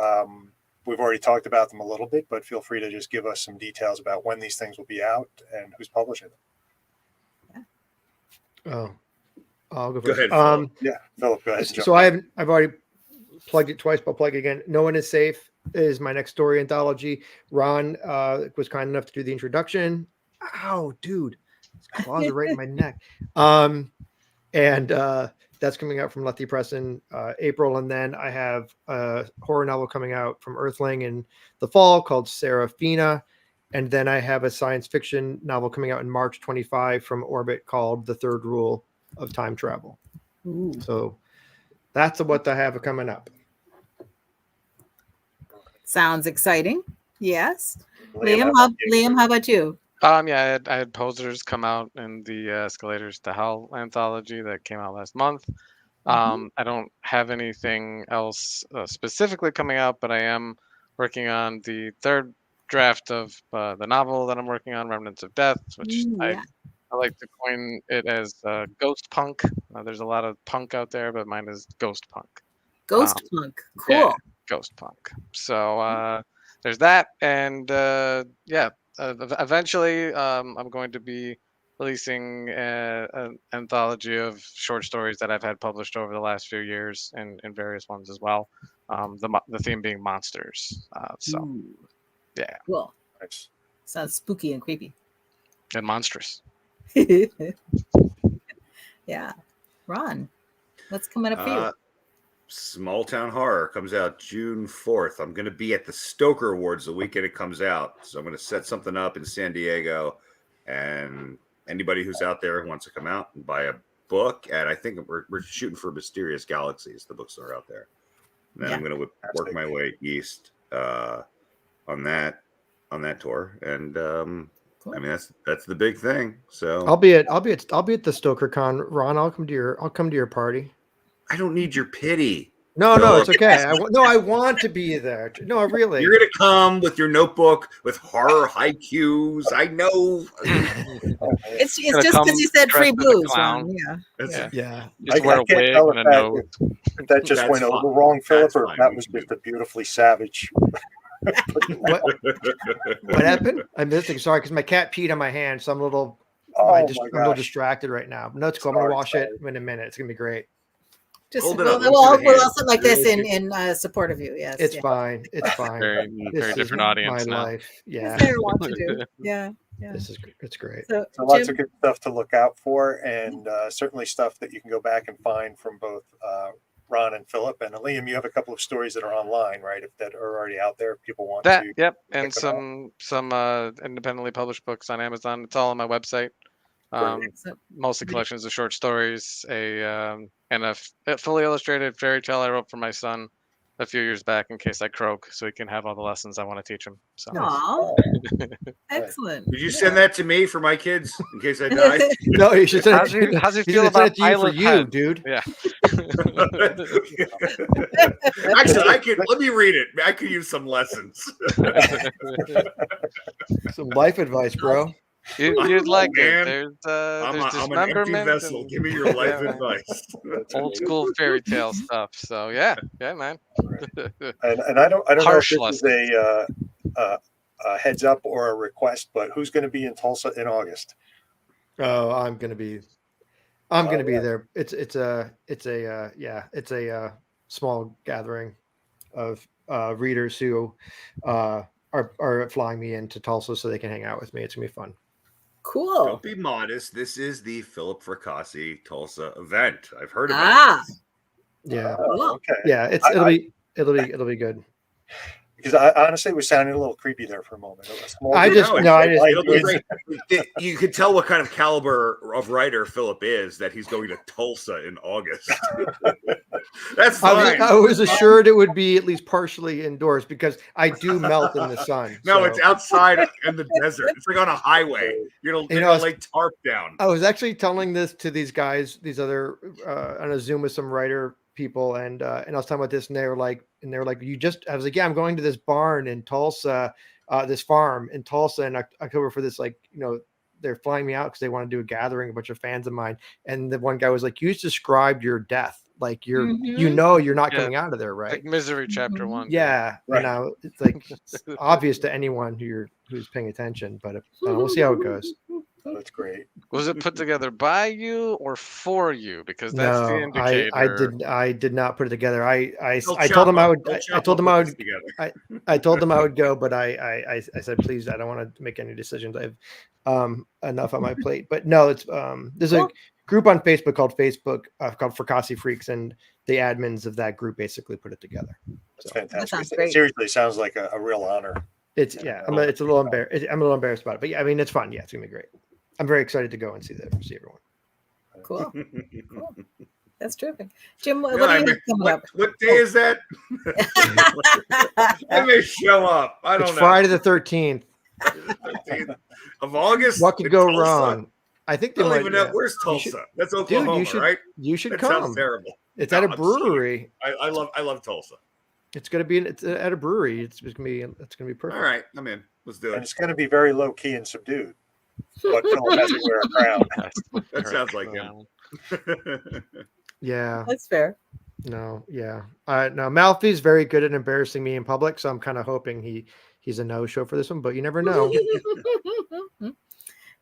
we've already talked about them a little bit, but feel free to just give us some details about when these things will be out and who's publishing them. Oh, I'll go Go first. ahead. Philip, go ahead. So I've already plugged it twice, but I'll plug it again. No One Is Safe is my next story anthology. Ron was kind enough to do the introduction. Ow, dude, his claws are right in my neck. And that's coming out from Lethe Press in April, and then I have a horror novel coming out from Earthling in the fall called Serafina, and then I have a science fiction novel coming out in March 25 from Orbit called The Third Rule of Time Travel. Ooh. So that's what I have coming up. Sounds exciting. Yes. Liam, Liam, how about you? Yeah, I had posers come out in the Escalators To Hell anthology that came out last month. I don't have anything else specifically coming out, but I am working on the third draft of the novel that I'm working on, Remnants of Death, which Yeah. I like to coin it as ghost punk. There's a lot of punk out there, but mine is ghost punk. Ghost punk. Cool. Yeah, ghost punk. So there's that, and eventually I'm going to be releasing an anthology of short stories that I've had published over the last few years, and various ones as well. The theme being monsters. Ooh. Yeah, Cool. Nice. Sounds spooky and creepy. and monstrous. Yeah. Ron, what's coming up for you? Small Town Horror comes out June 4th. I'm going to be at the Stoker Awards the weekend it comes out. So I'm going to set something up in San Diego. And anybody who's out there who wants to come out and buy a book, and I think we're shooting for Mysterious Galaxies, the books that are out there. And then I'm going to work my way east on that tour. And Cool. I mean that's the big thing. So I'll be at the Stoker Con. Ron, I'll come to your party. I don't need your pity. No, Philip. it's okay. I want to be there. No, really. You're gonna come with your notebook with horror haikus. I know. It's just because you said free booze, Ron. Yeah. Yeah. Just wear a can't wig tell and a if that- nose. If that just That's went fine. over wrong, Philip, That's or fine. if that We was can just a beautifully savage. What happened? I'm missing. Sorry, because my cat peed on my hand, so I'm a little Oh I'm my a little gosh. distracted right now. No, it's cool. I'm gonna Sorry, wash it in a minute. It's gonna be great. Just Hold it up. we'll Look at the hand. also like this in support of you. Yes. It's fine. It's fine. Very, This very is different audience my now. life. Yeah. It's their want to do. Yeah. Yeah. It's great. So, So lots Jim, of good stuff to look out for, and certainly stuff that you can go back and find from both Ron and Philip. And Liam, you have a couple of stories that are online, right? If that are already out there, if people want That to. yep, check and them some independently published books on Amazon. It's all on my website. so- Mostly collections of short stories, and a fully illustrated fairy tale I wrote for my son a few years back in case I croak, so he can have all the lessons I want to teach him. So Aw, excellent. Did you send that to me for my kids in case I die? No, you should send How's it. how's he You feel should send about it to you for Islet you, Head? dude. Yeah. Actually, let me read it. I could use some lessons. Some life advice, bro. You'd like man. it. There's I'm an empty dismemberment vessel. and Give me your life Yeah. advice. old school fairy tale stuff. So yeah, man. And I don't know Harsh if this is a heads up or a request, but who's going to be in Tulsa in August? Oh, I'm gonna be there. It's a small gathering of readers who are flying me into Tulsa so they can hang out with me. It's gonna be fun. Cool. Don't be modest. This is the Philip FRACASSI Tulsa event. I've heard about Ah, Yeah, Oh, okay. yeah. It'll be good. Because I honestly was sounding a little creepy there for a moment. A small I group. just- it. no, I just- It'll be great. You can tell what kind of caliber of writer Philip is that he's going to Tulsa in August. That's fine. I was assured it would be at least partially indoors because I do melt in the sun. No, so- it's outside in the desert. It's like on a highway. You're You gonna know, lay tarp down. I was actually telling this to these guys, these other on a Zoom with some writer people, and I was talking about this, and they were like, I was like, yeah, I'm going to this barn in Tulsa, this farm in Tulsa in October for this, like, they're flying me out because they want to do a gathering, a bunch of fans of mine, and the one guy was like, you just described your death, like you're you're not Yeah. coming out of there, right? Like Misery Chapter 1. Yeah, Right. now it's like it's obvious to anyone who's paying attention, but we'll see how it goes. Oh, that's great. Was it put together by you or for you? Because that's the No, indicator. I did not put it together. I They'll told him I chop would. up- I they'll told chop him up I this would. together. I told them I would go, but I said, please, I don't want to make any decisions. I have enough on my plate. But no, it's there's a group on Facebook called FRACASSI Freaks, and the admins of that group basically put it together. That's So fantastic. sounds great. Seriously, sounds like a real honor. it's I'm a little embarrassed about it, but yeah, I mean, it's fun. Yeah, it's gonna be great. I'm very excited to go and see everyone. cool. That's terrific. Jim, what Yeah, do you have coming up? what day is that? I may show up. I don't It's know. Friday the 13th. Friday the 13th of August. What could in go Tulsa? wrong? I think I they don't might. even know. Yeah. Where's You should- Tulsa? That's Dude, Oklahoma, right? You should That come. sounds terrible. It's No, at a I'm serious. brewery. I love Tulsa. It's gonna be at a brewery. It's gonna be perfect. All right, I'm in. Let's do And it. it's going to be very low key and subdued. But Philip has to wear a crown. That sounds like him. Yeah. That's fair. No. Yeah. No. Malfi's very good at embarrassing me in public, so I'm kind of hoping he's a no-show for this one. But you never know.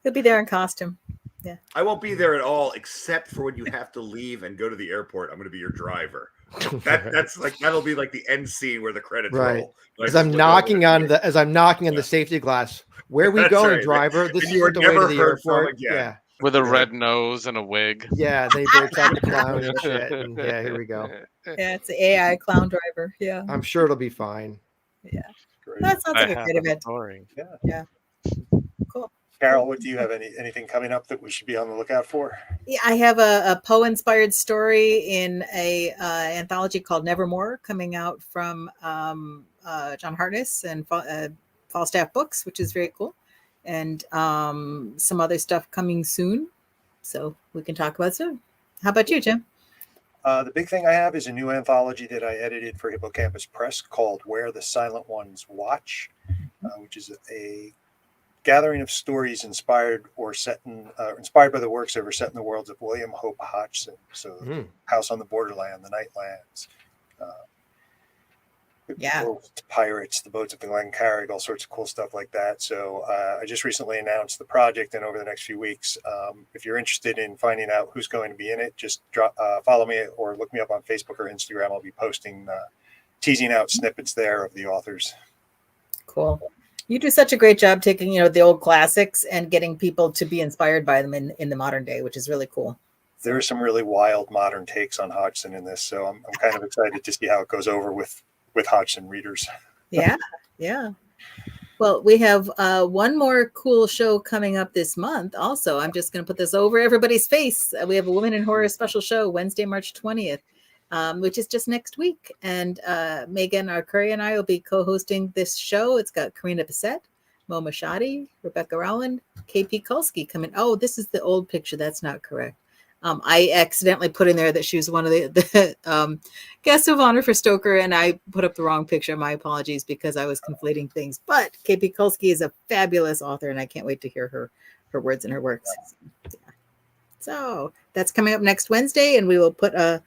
He'll be there in costume. I won't be there at all, except for when you have to leave and go to the airport. I'm going to be your driver. That'll be like the end scene where the credits Right. roll. Like, As I'm knocking on the safety glass. Where are we That's going, right. driver? This And is you are the way to never the heard from airport. again. Yeah. With a red nose and a wig. Yeah. They breaks out the clown and shit. And yeah, here we go. Yeah, it's the AI clown driver. Yeah. I'm sure it'll be fine. Yeah. Great. That sounds I like a have great event. story. Cool. Carol, what do you have? Anything coming up that we should be on the lookout for? Yeah, I have a Poe-inspired story in a anthology called Nevermore coming out from John Hartness and Falstaff Books, which is very cool. And some other stuff coming soon. So we can talk about soon. How about you, Jim? The big thing I have is a new anthology that I edited for Hippocampus Press called Where the Silent Ones Watch, which is a gathering of stories inspired by the works that were set in the worlds of William Hope Hodgson. So House on the Borderland, The Nightlands, Pirates, The Boats of the Glencarrig, all sorts of cool stuff like that. So I just recently announced the project, and over the next few weeks, if you're interested in finding out who's going to be in it, just follow me or look me up on Facebook or Instagram. I'll be posting, teasing out snippets there of the authors. Cool. You do such a great job taking, the old classics and getting people to be inspired by them in the modern day, which is really cool. There are some really wild modern takes on Hodgson in this, so I'm kind of excited to see how it goes over with Hodgson readers. Yeah. Well, we have one more cool show coming up this month. Also, I'm just going to put this over everybody's face. We have a Women in Horror special show Wednesday, March 20th, which is just next week. And Megan Arcuri and I will be co-hosting this show. It's got Karina Bissett, Mo Mashadi, Rebecca Rowland, KP Kulski coming. Oh, this is the old picture. That's not correct. I accidentally put in there that she was one of the guests of honor for Stoker, and I put up the wrong picture. My apologies, because I was conflating things. But KP Kulski is a fabulous author, and I can't wait to hear her words and her works. Yeah. So that's coming up next Wednesday, and we will put an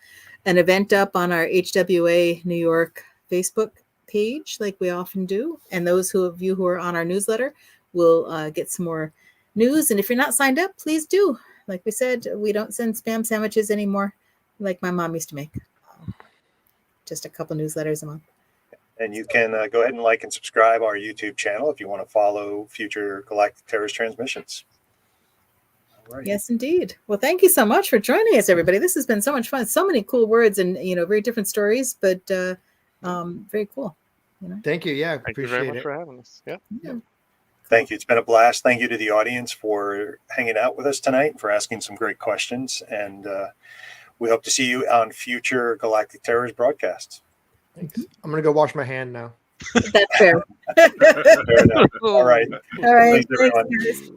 event up on our HWA New York Facebook page, like we often do. And those of you who are on our newsletter will get some more news. And if you're not signed up, please do. Like we said, we don't send spam sandwiches anymore, like my mom used to make. Just a couple newsletters a month. And you can go ahead and like and subscribe our YouTube channel if you want to follow future Galactic Terrors transmissions. All right. Yes, indeed. Well, thank you so much for joining us, everybody. This has been so much fun. So many cool words and, very different stories, but very cool. Thank you. Yeah, Thank you appreciate very much it. for having us. Yeah. Thank you. It's been a blast. Thank you to the audience for hanging out with us tonight and for asking some great questions. And we hope to see you on future Galactic Terrors broadcasts. Thanks. I'm gonna go wash my hand now. That's fair. Fair enough. All right. All right. Thanks, everyone. Thanks, guys.